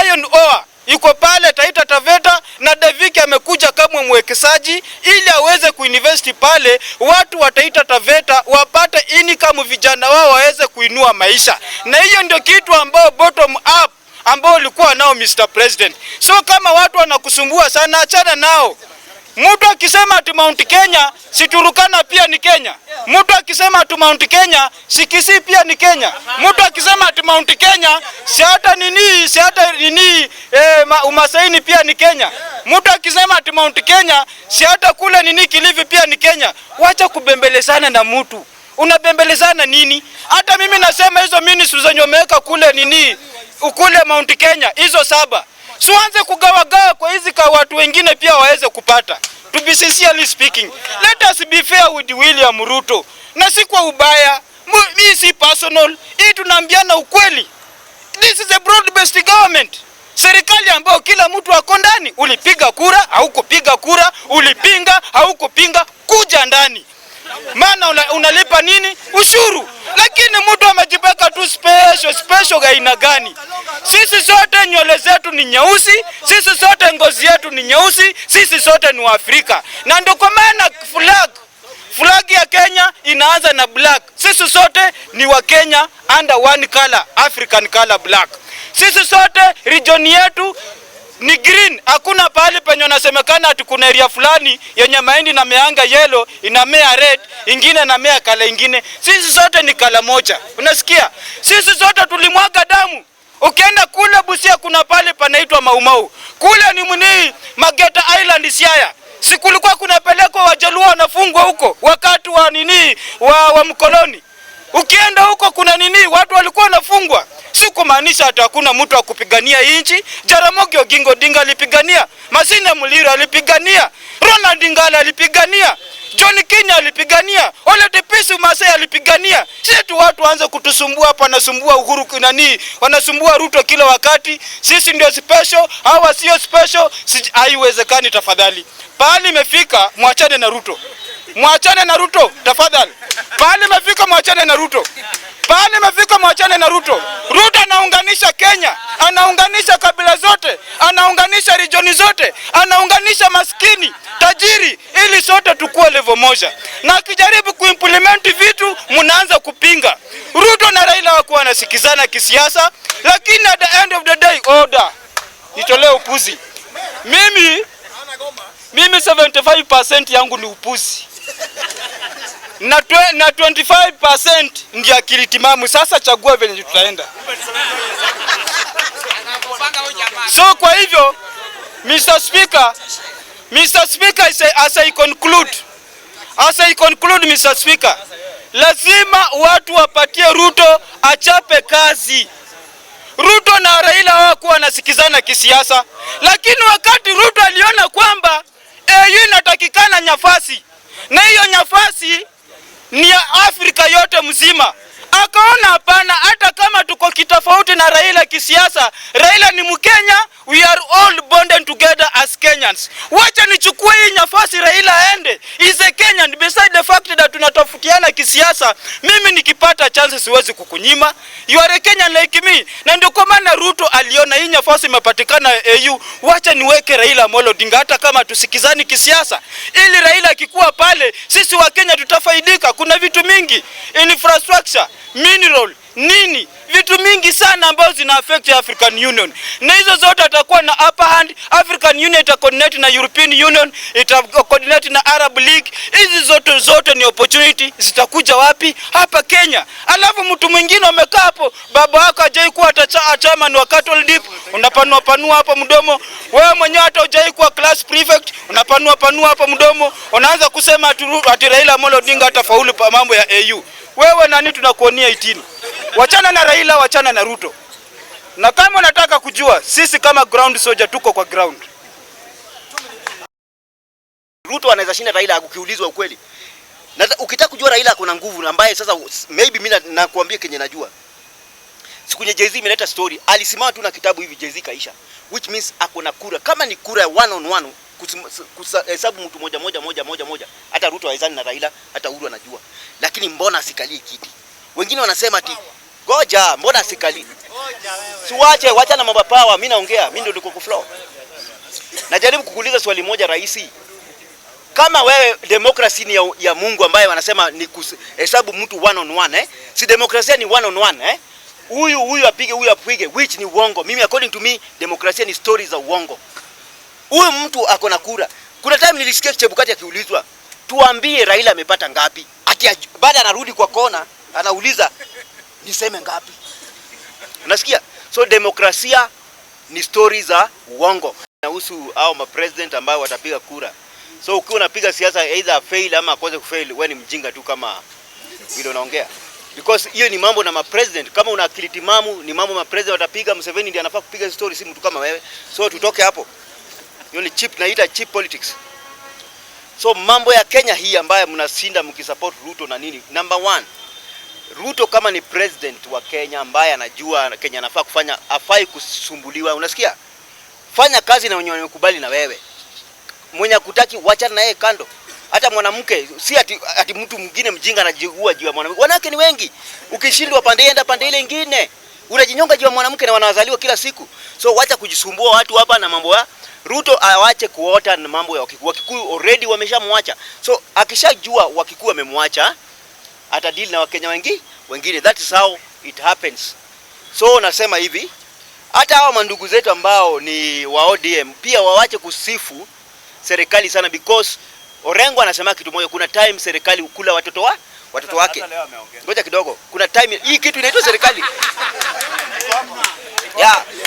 iron ore yuko pale Taita Taveta, na Devik amekuja kama mwekezaji ili aweze kuinvest pale. Watu wa Taita Taveta wapate income, vijana wao waweze kuinua maisha. Na hiyo ndio kitu ambao bottom up ambao ulikuwa nao Mr. President. So kama watu wanakusumbua sana, achana nao. Mtu akisema ati Mount Kenya, si Turukana pia ni Kenya. Mtu akisema ati Mount Kenya, si Kisii pia ni Kenya. Mtu akisema ati Mount Kenya, si hata Umasaini pia ni Kenya. Mtu akisema ati Mount Kenya, si hata kule Kilifi pia ni Kenya. Wacha kubembelezana na mtu. Unabembelezana nini? Hata mimi nasema hizo ministries zenye umeweka kule ukule Mount Kenya, hizo 7. Sianze kugawa kwa hizi kwa watu wengine pia waweze kupata. To be sincerely speaking, let us be fair with William Ruto. Na si kwa ubaya, hii si personal, hii tunaambiana ukweli. This is a broad-based government. Serikali ambayo kila mtu ako ndani. Ulipiga kura au kupiga kura, ulipinga au kupinga, kuja ndani. Maana unalipa nini? Ushuru. Lakini mtu amejipeka tu special aina gani? Sisi sote nywele zetu ni nyeusi, sisi sote ngozi yetu ni nyeusi, sisi sote ni Waafrika. Na ndio kwa maana flag ya Kenya inaanza na black. Sisi sote ni wa Kenya under one color, African color black. Sisi sote region yetu ni green. Hakuna pahali penye nasemekana ati kuna area fulani yenye mahindi na meanga yellow inamea red, ingine na mea kala ingine. Sisi sote ni kala moja. Unasikia? Sisi sote tulimwaga damu. Ukienda kule Busia kuna pale panaitwa Maumau. Kule ni muni Mageta Island Siaya. Sikulikuwa kuna peleko Wajaluo wanafungwa huko wakati wa nini wa mkoloni. Ukienda huko kuna nini watu walikuwa wanafungwa. Si kumaanisha hata hakuna mtu wa kupigania inchi. Jaramogi Oginga Odinga alipigania, Masinde Muliro alipigania, Ronald Ngala alipigania, John Kenya alipigania, Ole Tepisu Masai alipigania. Sisi tu watu waanze kutusumbua hapa, wanasumbua Uhuru nani, wanasumbua Ruto kila wakati. Sisi ndio special, hawa sio special. Haiwezekani tafadhali. Pahali imefika mwachane na Ruto. Mwachane na Ruto tafadhali. Pahali imefika mwachane na Ruto. Pahali imefika mwachane na Ruto. Ruto anaunganisha Kenya, anaunganisha kabila zote, anaunganisha regioni zote, anaunganisha maskini, tajiri, ili sote tukue level moja. Na akijaribu kuimplement vitu mnaanza kupinga. Ruto na Raila wako wanasikizana kisiasa, lakini at the end of the day order. Nitolee upuzi. Mimi 75% yangu ni upuzi. Na 25% ndio akili timamu. Sasa chagua venye tutaenda. So kwa hivyo Mr. Speaker, as I conclude Mr. Speaker, lazima watu wapatie Ruto achape kazi. Ruto na Raila hawakuwa wanasikizana kisiasa, lakini wakati Ruto aliona kwamba EU inatakikana nyafasi, na hiyo nyafasi ni ya Afrika yote mzima, akaona hapana, hata kama tuko kitofauti na Raila kisiasa, Raila ni Mkenya, we are all bonded together as Kenyans. Wacha nichukue hii nafasi Raila aende. Is a Kenyan, beside the fact that tunatofutiana kisiasa, mimi nikipata chance siwezi kukunyima. You are a Kenyan like me. Na ndio kwa maana Ruto aliona hii nafasi imepatikana EU, wacha niweke Raila Amolo Odinga hata kama tusikizani kisiasa. Ili Raila akikuwa pale, sisi wa Kenya tutafaidika. Kuna vitu mingi, infrastructure, mineral, nini, vitu mingi sana ambazo zina affect African Union. Na hizo zote atakuwa na upper hand. African Union ita-coordinate na European Union, ita-coordinate na Arab League. Hizi zote ni opportunity. Zitakuja wapi? Hapa Kenya. Alafu mtu mwingine amekaa hapo, baba wako hajai kuwa chairman wa cattle dip, unapanua hapa mdomo. Wewe mwenyewe hata hujai kuwa class prefect, unapanua hapa mdomo. Unaanza kusema ati Raila Amolo Odinga atafaulu pa mambo ya AU. Wewe nani tunakuonia itini? Wachana na Raila, wachana na Ruto. Na kama unataka kujua, sisi kama ground soldier tuko kwa ground. Ruto anaweza shinda Raila ukiulizwa ukweli. Na ukitaka kujua Raila kuna nguvu ambaye sasa maybe mimi nakuambia Kenya najua. Siku nye Jay-Z imeleta story, alisimama tu na kitabu hivi Jay-Z kaisha. Which means akona kura. Kama ni kura one on one, kuhesabu mtu moja. Hata Ruto haizani na Raila, hata Uhuru anajua. Lakini mbona asikalie kiti? Wengine wanasema ati goja, mbona asikali? Siwache, wacha na mambo power, mimi naongea, mimi ndio niko ku flow. Najaribu kukuuliza swali moja rahisi. Kama wewe demokrasia ni ya Mungu ambaye wanasema ni kuhesabu mtu one on one, si demokrasia ni one on one, Huyu apige, which ni uongo. Mimi according to me, demokrasia ni stories za uongo. Huyu mtu ako na kura. Kuna time nilisikia Chebukati akiulizwa, tuambie Raila amepata ngapi? Baada anarudi kwa kona, anauliza niseme ngapi? Unasikia? So demokrasia ni stories za uongo. Inahusu au ma president ambao watapiga kura. So ukiwa unapiga siasa either fail ama akose kufail, wewe ni mjinga tu kama vile unaongea. Because hiyo ni mambo na ma president. Kama una akili timamu ni mambo ma president watapiga. Museveni ndiye anafaa kupiga story, si mtu kama wewe. So tutoke hapo. Hiyo ni cheap, naita cheap politics. So mambo ya Kenya hii ambayo mnasinda mkisupport Ruto na nini. Number one, Ruto kama ni president wa Kenya ambaye anajua Kenya anafaa kufanya, afai kusumbuliwa. Unasikia? fanya kazi na wenye wanakubali na wewe. Mwenye kutaki wachana na yeye kando. Hata mwanamke si ati mtu mwingine mjinga anajigua juu ya mwanamke. Wanawake ni wengi. Ukishindwa pande enda pande ile nyingine. Unajinyonga juu ya mwanamke na wanawazaliwa kila siku. So wacha kujisumbua watu hapa na mambo ya Ruto. Awache kuota na mambo ya Wakikuyu. Wakikuyu already wameshamwacha. So akishajua Wakikuyu wamemwacha, ata deal na Wakenya wengine. That is how it happens. So nasema hivi, hata hao mandugu zetu ambao ni wa ODM pia wawache kusifu serikali sana, because Orengo anasema kitu moja, kuna time serikali ukula watoto wake. Ngoja kidogo. Kuna time hii kitu inaitwa serikali.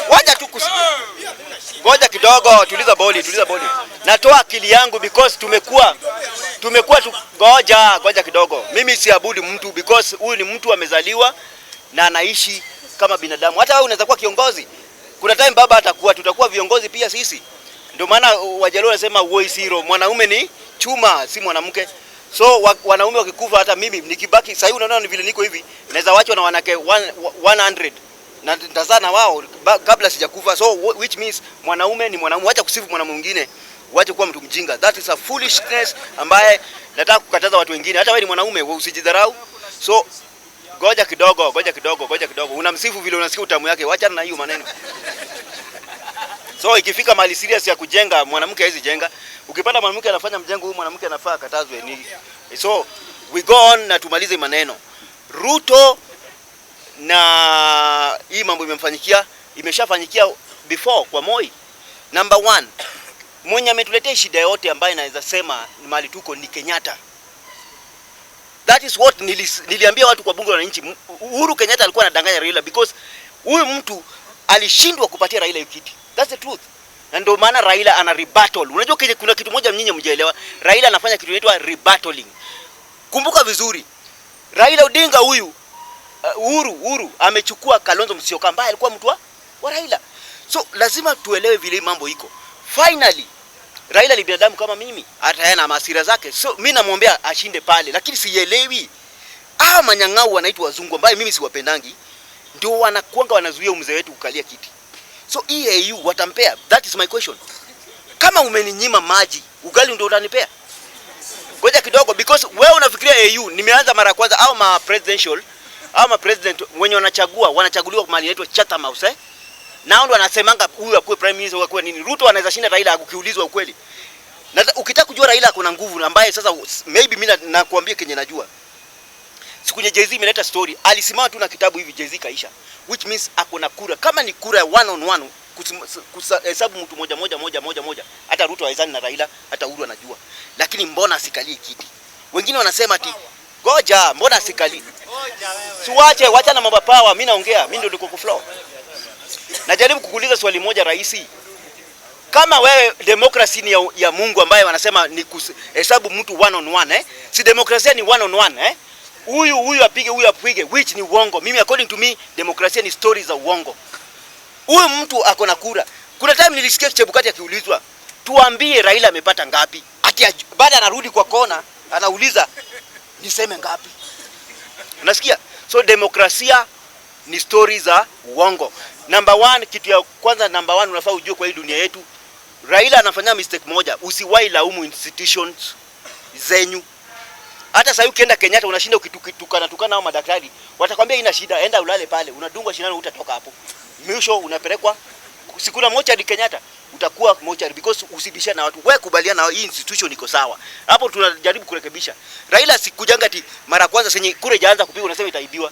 Wacha tu ngoja kidogo, tuliza boli. Natoa akili yangu because tumekuwa ngoja kidogo. Mimi siabudi mtu because huyu ni mtu amezaliwa na anaishi kama binadamu. Hata wewe unaweza kuwa kiongozi. Kuna time baba tutakuwa viongozi pia sisi. Ndio maana Wajaluo wanasema boy zero, mwanaume ni chuma si mwanamke. So wanaume wakikufa, hata mimi nikibaki sasa hivi unaona ni vile niko hivi, naweza wachwa na wanawake 100 na ndazaa na wao kabla sijakufa. So which means mwanaume ni mwanaume, acha kusifu mwanamume mwingine, wacha kuwa mtu mjinga. That is a foolishness ambaye nataka kukataza watu wengine. Hata wewe ni mwanaume, usijidharau. So ngoja kidogo. Unamsifu vile unasikia utamu yake, wacha na hiyo maneno. So ikifika mali serious ya kujenga, mwanamke haizi jenga. Ukipata mwanamke anafanya mjengo, huyu mwanamke anafaa katazwe. So we go on na tumalize maneno. Ruto na hii mambo imeshafanyikia before kwa Moi. Number 1, mwenye ametuletea shida yote ambaye naweza sema ni mali tuko ni Kenyatta. That is what niliambia watu kwa bunge la Mwananchi. Uhuru Kenyatta alikuwa anadanganya Raila because huyu mtu alishindwa kupatia Raila hiyo kiti. That's the truth. Na ndio maana Raila ana rebuttal. Unajua kuna kitu moja mnyinyi mjaelewa. Raila anafanya kitu inaitwa rebuttaling. Kumbuka vizuri. Raila Odinga huyu Uhuru amechukua Kalonzo Musyoka ambaye alikuwa mtu wa Raila. So lazima tuelewe vile mambo iko. Finally Raila ni binadamu kama mimi, hata yeye na hasira zake. So mimi namwombea ashinde pale, lakini sielewi manyang'au wanaitwa wazungu ambaye mimi siwapendangi, ndio wanazuia mzee wetu kukalia kiti. So EU watampea? That is my question. Kama umeninyima maji, ugali ndio utanipea? Ngoja kidogo, because wewe unafikiria EU nimeanza mara kwanza au ma president wenye wanachaguliwa mali inaitwa Chatham House nao ndo wanasemanga huyu akuwe prime minister huyu akuwe nini. Ruto anaweza shinda Raila ukiulizwa ukweli. Na ukitaka kujua Raila kuna nguvu ambaye sasa maybe mimi nakuambia kenye najua. Siku nye Jay-Z imeleta story, alisimama tu na kitabu hivi Jay-Z kaisha. Which means akona kura. Kama ni kura ya 1-on-1 kuhesabu mtu moja. Hata Ruto haizani na Raila, hata Uhuru anajua. Lakini mbona asikalie kiti? Wengine wanasema ati ngoja mbona asikali? Siwache, wacha na mambo power, mimi naongea, mimi ndio niko ku flow. Najaribu kukuuliza swali moja rahisi. Kama wewe demokrasia ni ya Mungu ambaye wanasema ni kuhesabu mtu 1-on-1 si demokrasia ni 1-on-1 Huyu apige huyu apige, which ni uongo. Mimi according to me demokrasia ni stories za uongo. Huyu mtu ako na kura. Kuna time nilisikia Chebukati akiulizwa, tuambie Raila amepata ngapi? Ati baada anarudi kwa kona, anauliza niseme ngapi? Unasikia? So demokrasia ni stories za uongo. Number 1, kitu ya kwanza unafaa ujue kwa hii dunia yetu, Raila anafanya mistake moja, usiwahi laumu institutions zenyu. Hata sasa ukienda Kenyatta unashinda ukitukana nao madaktari, watakwambia ina shida, enda ulale pale, unadungwa shindano utatoka hapo. Mwisho unapelekwa siku na mochari Kenyatta, utakuwa mochari because usibishana na watu. Wewe kubaliana na hii institution iko sawa. Hapo tunajaribu kurekebisha. Raila sikujanga ati mara kwanza senye kure jaanza kupigwa unasema itaibiwa.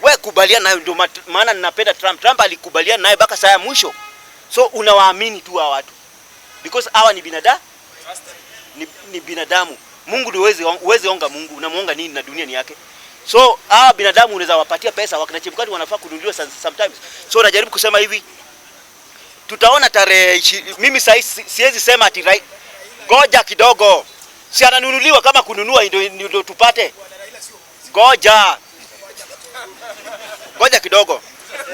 Wewe kubaliana nayo, ndio maana ninapenda Trump. Trump alikubaliana naye mpaka saa ya mwisho. So unawaamini tu hawa watu. Because hawa ni binadamu. Ni binadamu. Mungu ndio uweze onga Mungu, unamuonga nini na dunia ni yake. So hawa binadamu unaweza wapatia pesa, wakina Chebukati wanafaa kununuliwa sometimes. So najaribu kusema hivi, tutaona tarehe mimi siwezi sema ati goja kidogo. Si ananunuliwa kama kununua ndio tupate. Goja kidogo.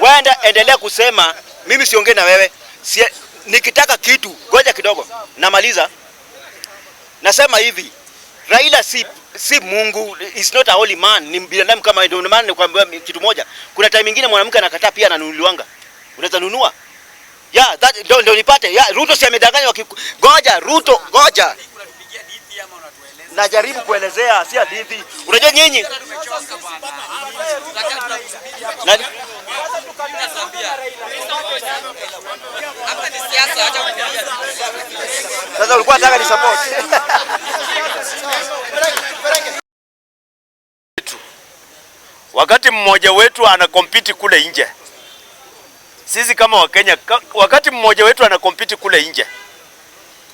Wenda endelea kusema mimi siongee na wewe. Nikitaka kitu goja kidogo. Namaliza. Nasema hivi, Raila si Mungu, is not a holy man, ni binadamu kama ndio maana nikwambia kitu moja. Kuna time nyingine mwanamke anakataa pia ananunuliwanga. Unaweza nunua. Yeah, that ndio nipate. Yeah, Ruto si amedanganywa. Ngoja, Ruto, ngoja. Najaribu kuelezea, si hadithi. Unajua nyinyi? Nani? Sasa ulikuwa unataka ni support. Wakati mmoja wetu anakompiti kule nje, sisi kama Wakenya, wakati mmoja wetu anakompiti kule nje,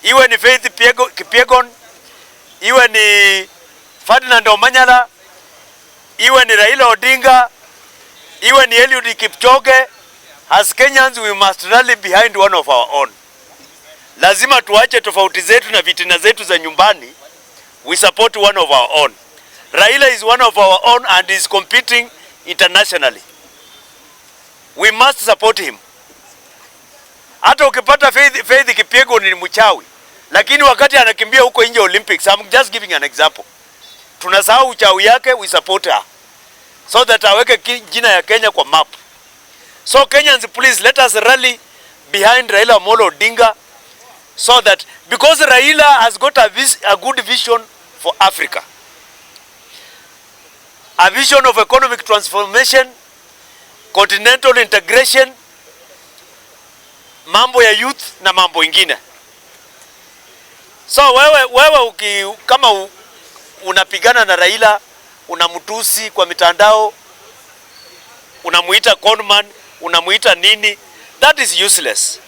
iwe ni Faith Kipyegon, iwe ni Ferdinand Omanyala, iwe ni Raila Odinga, iwe ni Eliud Kipchoge, as Kenyans we must rally behind one of our own. Lazima tuache tofauti zetu na vitina zetu za nyumbani. We support one of our own. Raila is one of our own and is competing internationally. We must support him. Hata ukipata Faith Kipyegon ni mchawi, lakini wakati anakimbia huko nje Olympics, I'm just giving an example. Tunasahau uchawi yake, we support her, so that aweke jina ya Kenya kwa map. So Kenyans, please let us rally behind Raila Amolo Odinga, so that because Raila has got a good vision for Africa. A vision of economic transformation, continental integration, mambo ya youth na mambo ingine. So wewe kama unapigana na Raila, unamtusi kwa mitandao, unamuita conman, unamuita nini, that is useless.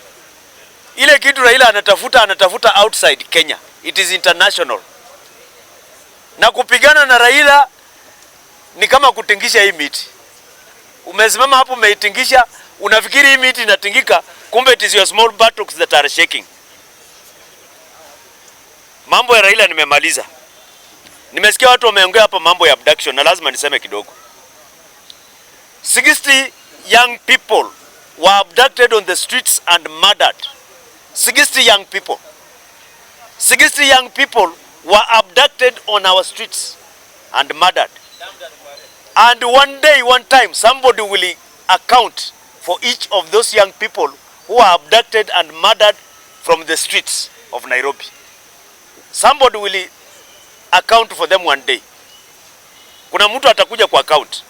Ile kitu Raila anatafuta outside Kenya. It is international. Na kupigana na Raila ni kama kutingisha hii miti. Umesimama hapo umeitingisha, unafikiri hii miti inatingika, kumbe it is your small buttocks that are shaking. Mambo ya Raila nimemaliza. Nimesikia watu wameongea hapa mambo ya abduction na lazima niseme kidogo. 60 young people were abducted on the streets and murdered. 60 young people. 60 young people were abducted on our streets and murdered. And one day, one time, somebody will account for each of those young people who are abducted and murdered from the streets of Nairobi. Somebody will account for them one day. Kuna mtu atakuja kwa account.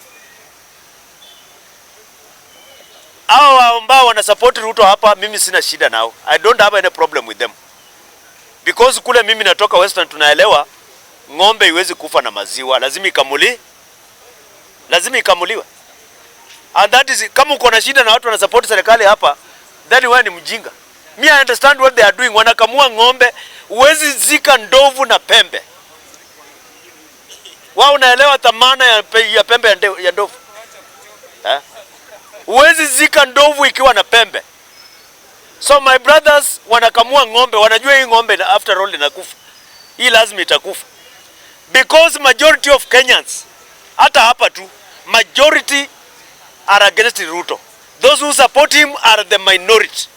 Hao ambao wana support Ruto hapa, mimi sina shida nao. I don't have any problem with them. Because kule mimi natoka Western, tunaelewa ng'ombe iwezi kufa na maziwa, lazima ikamuliwe. And that is, kama uko na shida na watu wana support serikali hapa, then wewe ni mjinga. Me I understand what they are doing. Wanakamua ng'ombe, uwezi zika ndovu na pembe. Wao unaelewa thamana ya pembe ya ndovu? Uwezi zika ndovu ikiwa na pembe. So my brothers, wanakamua ng'ombe, wanajua hii ng'ombe after all inakufa. Hii lazima itakufa. Because majority of Kenyans, hata hapa tu, majority are against Ruto. Those who support him are the minority.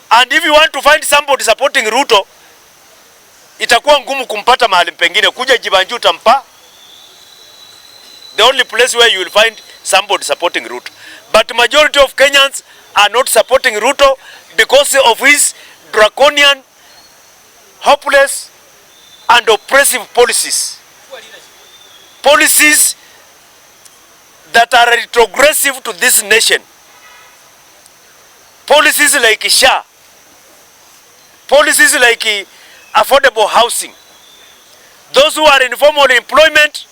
And if you want to find somebody supporting Ruto, itakuwa ngumu kumpata mahali pengine. Kuja Jeevanjee utampa. The only place where you will find somebody supporting Ruto. But majority of Kenyans are not supporting Ruto because of his draconian, hopeless and oppressive policies. Policies that are retrogressive to this nation. Policies like SHA. Policies like affordable housing. Those who are in formal employment,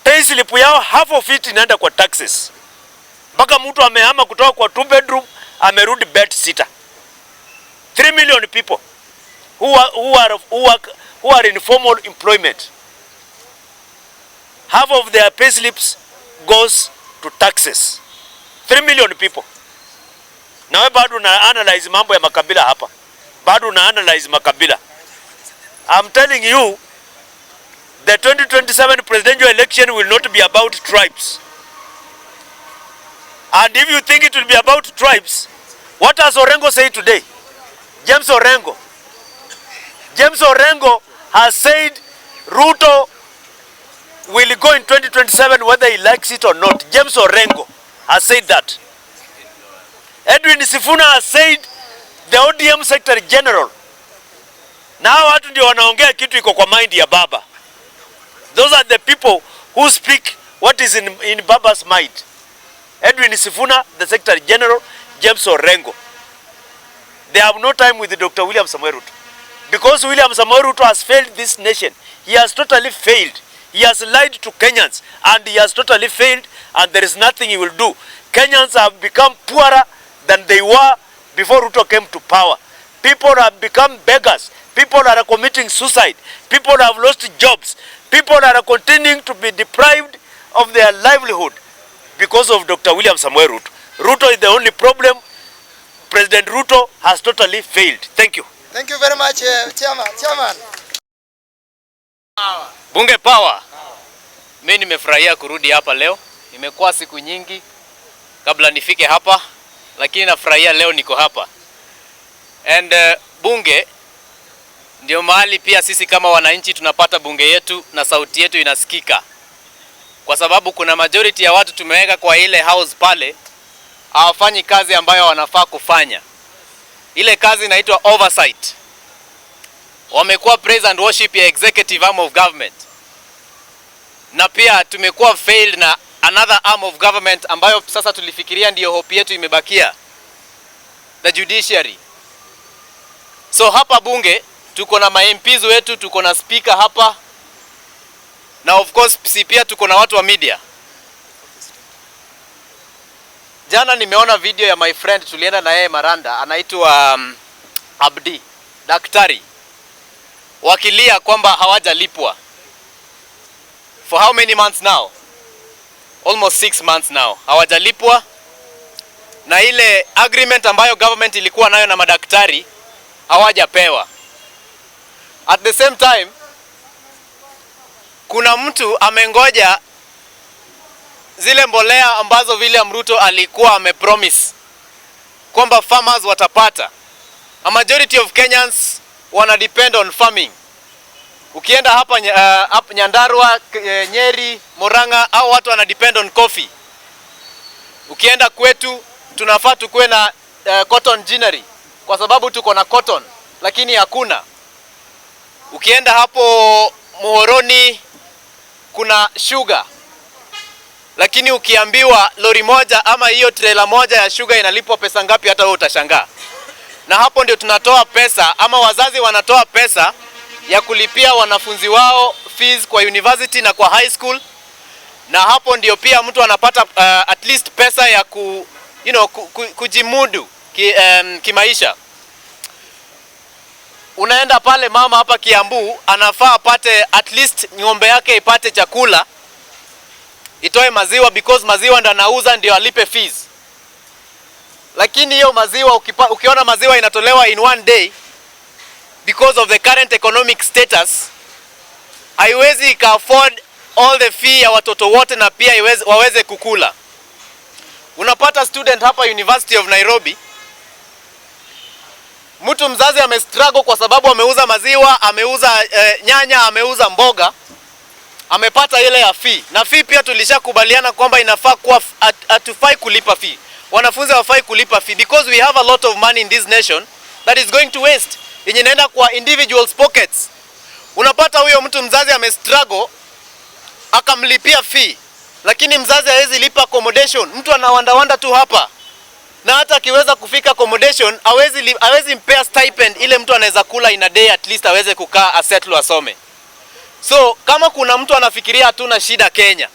payslip yao half of it inaenda kwa taxes. Mpaka mtu amehama kutoka kwa 2 bedroom amerudi bed sitter. 3 million people who are in formal employment. Half of their payslips goes to taxes. 3 million people. Na wewe bado una analyze mambo ya makabila hapa. Bado una analyze makabila. I'm telling you, the 2027 presidential election will not be about tribes. And if you think it will be about tribes, what does Orengo say today? James Orengo has said Ruto will go in 2027 whether he likes it or not. James Orengo. has said that. Edwin Sifuna has said the ODM Secretary General. Now watu ndio wanaongea kitu iko kwa mind ya baba. Those are the people who speak what is in Baba's mind. Edwin Sifuna, the Secretary General, James Orengo. They have no time with Dr. William Samoei Ruto. Because William Samoei Ruto has failed this nation. He has totally failed. He has lied to Kenyans and he has totally failed, and there is nothing he will do. Kenyans have become poorer than they were before Ruto came to power. People have become beggars. People are committing suicide. People have lost jobs. People are continuing to be deprived of their livelihood because of Dr. William Samoei Ruto. Ruto is the only problem. President Ruto has totally failed. Thank you. Thank you very much, Chairman. Bunge power. Mimi nimefurahia kurudi hapa leo. Imekuwa siku nyingi kabla nifike hapa, lakini nafurahia leo niko hapa. And bunge ndio mahali pia sisi kama wananchi tunapata bunge yetu na sauti yetu inasikika. Kwa sababu kuna majority ya watu tumeweka kwa ile house pale hawafanyi kazi ambayo wanafaa kufanya. Ile kazi inaitwa oversight. Wamekuwa praise and worship ya executive arm of government. Na pia tumekuwa failed na another arm of government ambayo sasa tulifikiria ndiyo hope yetu imebakia, the judiciary. So hapa bunge tuko na MPs wetu, tuko na speaker hapa, na of course pia tuko na watu wa media. Jana nimeona video ya my friend, tulienda na yeye Maranda, anaitwa Abdi, daktari, wakilia kwamba hawajalipwa. For how many months now? Almost 6 months now. Hawajalipwa. Na ile agreement ambayo government ilikuwa nayo na madaktari hawajapewa. At the same time, kuna mtu amengoja zile mbolea ambazo William Ruto alikuwa amepromise kwamba farmers watapata. A majority of Kenyans wana depend on farming. Ukienda hapa Nyandarua, Nyeri, Murang'a, au watu wana depend on coffee. Ukienda kwetu tunafaa tukue na cotton ginnery kwa sababu tuko na cotton, lakini hakuna. Ukienda hapo Muhoroni kuna sugar, lakini ukiambiwa lori moja ama hiyo trailer moja ya sugar inalipwa pesa ngapi, hata wewe utashangaa. Na hapo ndio tunatoa pesa ama wazazi wanatoa pesa ya kulipia wanafunzi wao fees kwa university na kwa high school. Na hapo ndio pia mtu anapata at least pesa ya kujimudu kimaisha. Unaenda pale mama hapa Kiambu anafaa apate at least ng'ombe yake ipate chakula, itoe maziwa, because maziwa ndo anauza ndio alipe fees. Lakini hiyo maziwa ukiona maziwa inatolewa in one day, because of the current economic status, haiwezi ka afford all the fee ya watoto wote na pia waweze kukula. Unapata student hapa University of Nairobi, mtu mzazi amestruggle kwa sababu ameuza maziwa, ameuza nyanya, ameuza mboga, amepata ile ya fee. Na fee pia tulishakubaliana kwamba inafaa kuwa hatufai kulipa fee. Wanafunzi hawafai kulipa fee because we have a lot of money in this nation that is going to waste, yenye inaenda kwa individuals pockets. Unapata huyo mtu mzazi amestruggle akamlipia fee, lakini mzazi hawezi lipa accommodation. Mtu anawandawanda tu hapa, na hata akiweza kufika accommodation hawezi mpea stipend ile mtu anaweza kula in a day, at least aweze kukaa asettle asome. So kama kuna mtu anafikiria hatuna shida Kenya,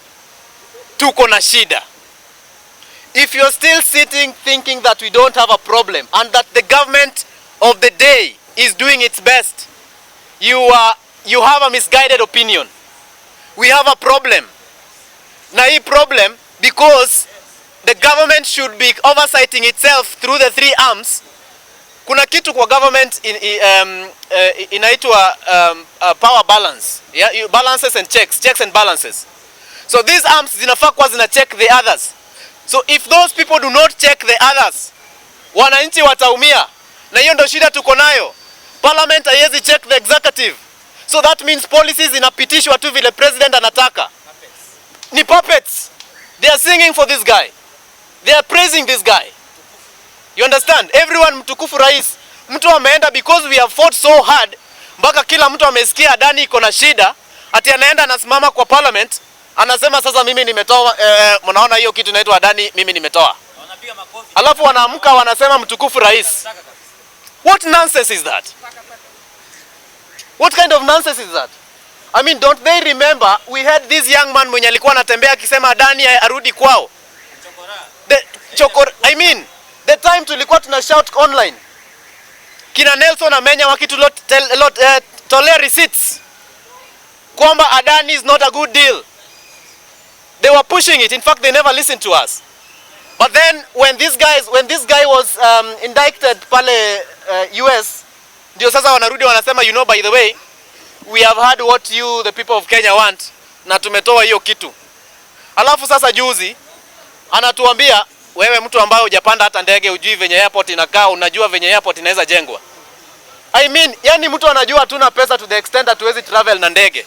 tuko na shida. If you're still sitting thinking that we don't have a problem and that the government of the day is doing its best, you have a misguided opinion. We have a problem. Na hii problem, because the government should be oversighting itself through the three arms. Kuna kitu kwa government inaitwa power balance, yeah? Balances and checks and balances. So these arms zinafaa kwa zina check the others. So if those people do not check the others, wananchi wataumia. Na hiyo ndio shida tuko nayo. Parliament haiwezi check the executive. So that means policies inapitishwa tu vile president anataka. Ni puppets. They are singing for this guy. They are praising this guy. You understand? Everyone mtukufu rais. Mtu ameenda because we have fought so hard. Mpaka kila mtu amesikia Adani iko na shida. Ati anaenda anasimama kwa parliament. Anasema sasa mimi nimetoa, mnaona hiyo kitu inaitwa Adani, mimi nimetoa. Alafu wanaamka wanasema mtukufu rais. What nonsense is that? What kind of nonsense is that? I mean, don't they remember we had this young man mwenye alikuwa anatembea akisema Adani arudi kwao. I mean, the time tulikuwa tuna shout online. Kina Nelson Amenya wakitolea receipts kwamba Adani is not a good deal. They were pushing it. In fact, they never listened to us. But then when this guy was indicted pale US, ndio sasa wanarudi wanasema, you know, by the way, we have heard what you the people of Kenya want, na tumetoa hiyo kitu. Alafu sasa juzi anatuambia, wewe mtu ambaye hujapanda hata ndege, hujui venye airport inakaa, unajua venye airport inaweza jengwa. I mean, yani mtu anajua hatuna pesa to the extent that tuwezi travel na ndege.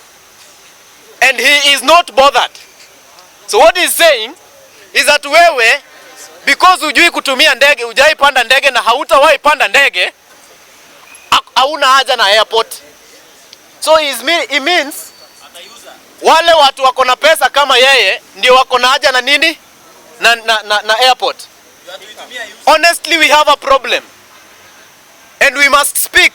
And he is not bothered. So what he's saying is that wewe, because hujui kutumia ndege, hujai panda ndege na hautawahi panda ndege, hauna haja na airport. So he means wale watu wako na pesa kama yeye ndio wako na haja na nini? Na airport. Honestly, we have a problem. And we must speak.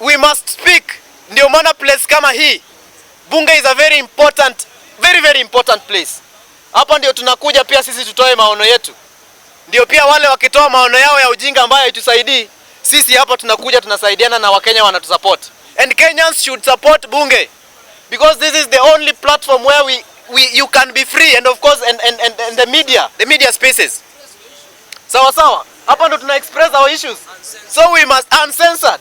We must speak. Ndio maana place kama hii, Bunge is a very important place. Hapa ndio tunakuja pia sisi tutoe maono yetu. Ndio pia wale wakitoa maono yao ya ujinga ambayo haitusaidii, sisi hapa tunakuja tunasaidiana na Wakenya wanatusupport. And Kenyans should support Bunge. Because this is the only platform where you can be free, and of course and the media spaces. Sawa. Hapa ndo tuna express our issues. So we must uncensored.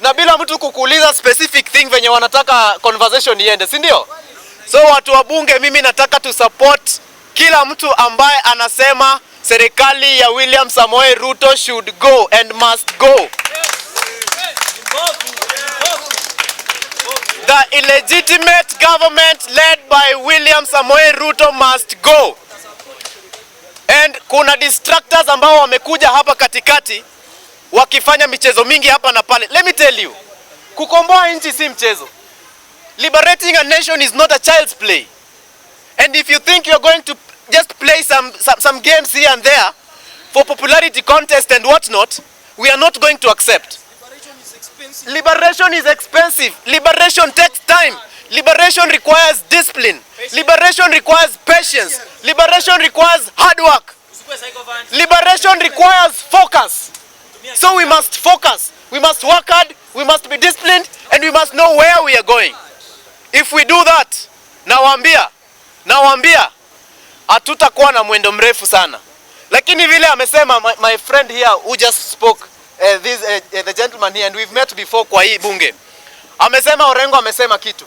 Na bila mtu kukuuliza specific thing venye wanataka conversation iende, si ndio? So watu wa Bunge, mimi nataka tu support kila mtu ambaye anasema serikali ya William Samoei Ruto should go and must go. The illegitimate government led by William Samoei Ruto must go. And kuna distractors ambao wamekuja hapa katikati wakifanya michezo mingi hapa na pale. Let me tell you, kukomboa nchi si mchezo. Liberating a nation is not a child's play. And if you think you're going to just play some games here and there for popularity contest and whatnot, we are not going to accept. Liberation is expensive. Liberation takes time. Liberation requires discipline. Liberation requires patience. Liberation requires hard work. Liberation requires focus. So we must focus. We must work hard. We must be disciplined. And we must know where we are going. If we do that, nawaambia, hatutakuwa na mwendo mrefu sana. Lakini vile amesema my friend here who just spoke, the gentleman here, and we've met before kwa hii Bunge. Amesema Orengo amesema kitu.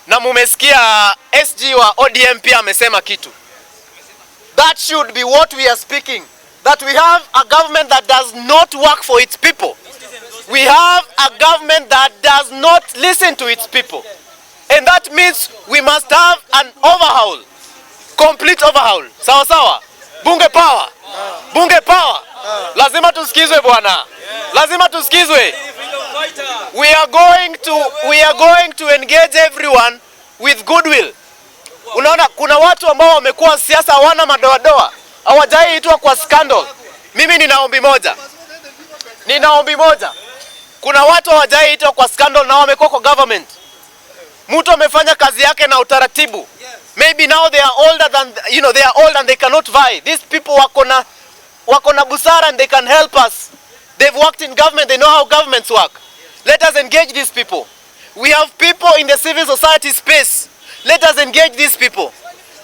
Na mumesikia SG wa ODM pia amesema kitu. That should be what we are speaking. That we have a government that does not work for its people. We have a government that does not listen to its people. And that means we must have an overhaul. Complete overhaul. Sawa. Bunge power. Bunge power. Lazima tusikizwe bwana. Lazima tusikizwe. We are going to engage everyone with goodwill. Unaona kuna watu ambao wamekuwa siasa hawana madoadoa. Hawajaitwa kwa scandal. Mimi nina ombi moja. Kuna watu hawajaitwa kwa scandal na wamekuwa kwa government. Mtu amefanya kazi yake na utaratibu. Maybe now they are older than, they are old and they cannot vie. These people wako na busara and they can help us. They've worked in government, they know how governments work. Let us engage these people. We have people in the civil society space. Let us engage these people.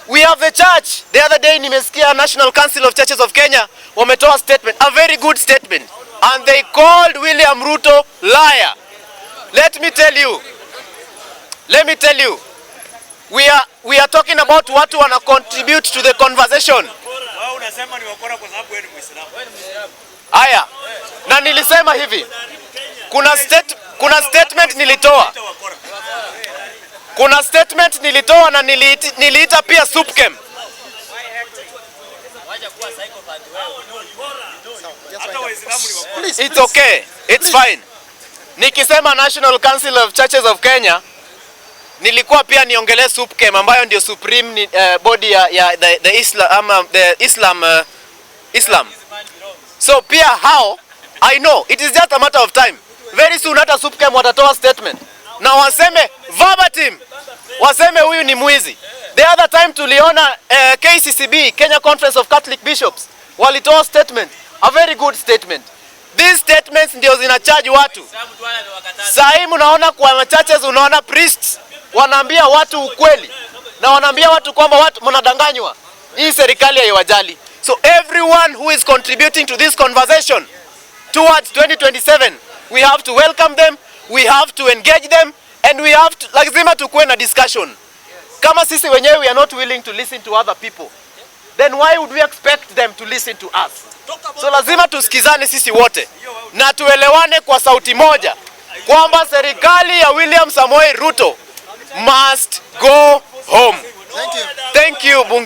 We have the church. The other day nimesikia National Council of Churches of Kenya wametoa statement, a very good statement. And they called William Ruto liar. Let me tell you. We are talking about watu wana contribute to the conversation. Aya. Na nilisema hivi. Kuna statement nilitoa. Kuna statement nilitoa na niliita pia soup camp. It's okay. It's fine. Nikisema National Council of Churches of Kenya, nilikuwa pia niongelee soup camp ambayo ndio supreme body ya the Islam. So pia how I know it is just a matter of time. Very soon hata soup camp watatoa statement na waseme verbatim, waseme huyu ni mwizi. The other time tuliona KCCB, Kenya Conference of Catholic Bishops, walitoa statement, a very good statement. These statements ndio zinacharge watu. Sasa mnaona kwa churches, unaona priests wanaambia watu ukweli na wanaambia watu kwamba watu mnadanganywa. Hii serikali haiwajali. So everyone who is contributing to this conversation towards 2027, we have to welcome them, we have to engage them, and we have to, lazima tukuwe na discussion. Kama sisi wenyewe we are not willing to listen to other people, then why would we expect them to listen to us? So lazima tusikizane sisi wote na tuelewane kwa sauti moja kwamba serikali ya William Samoei Ruto must go home. Thank you. Bunge.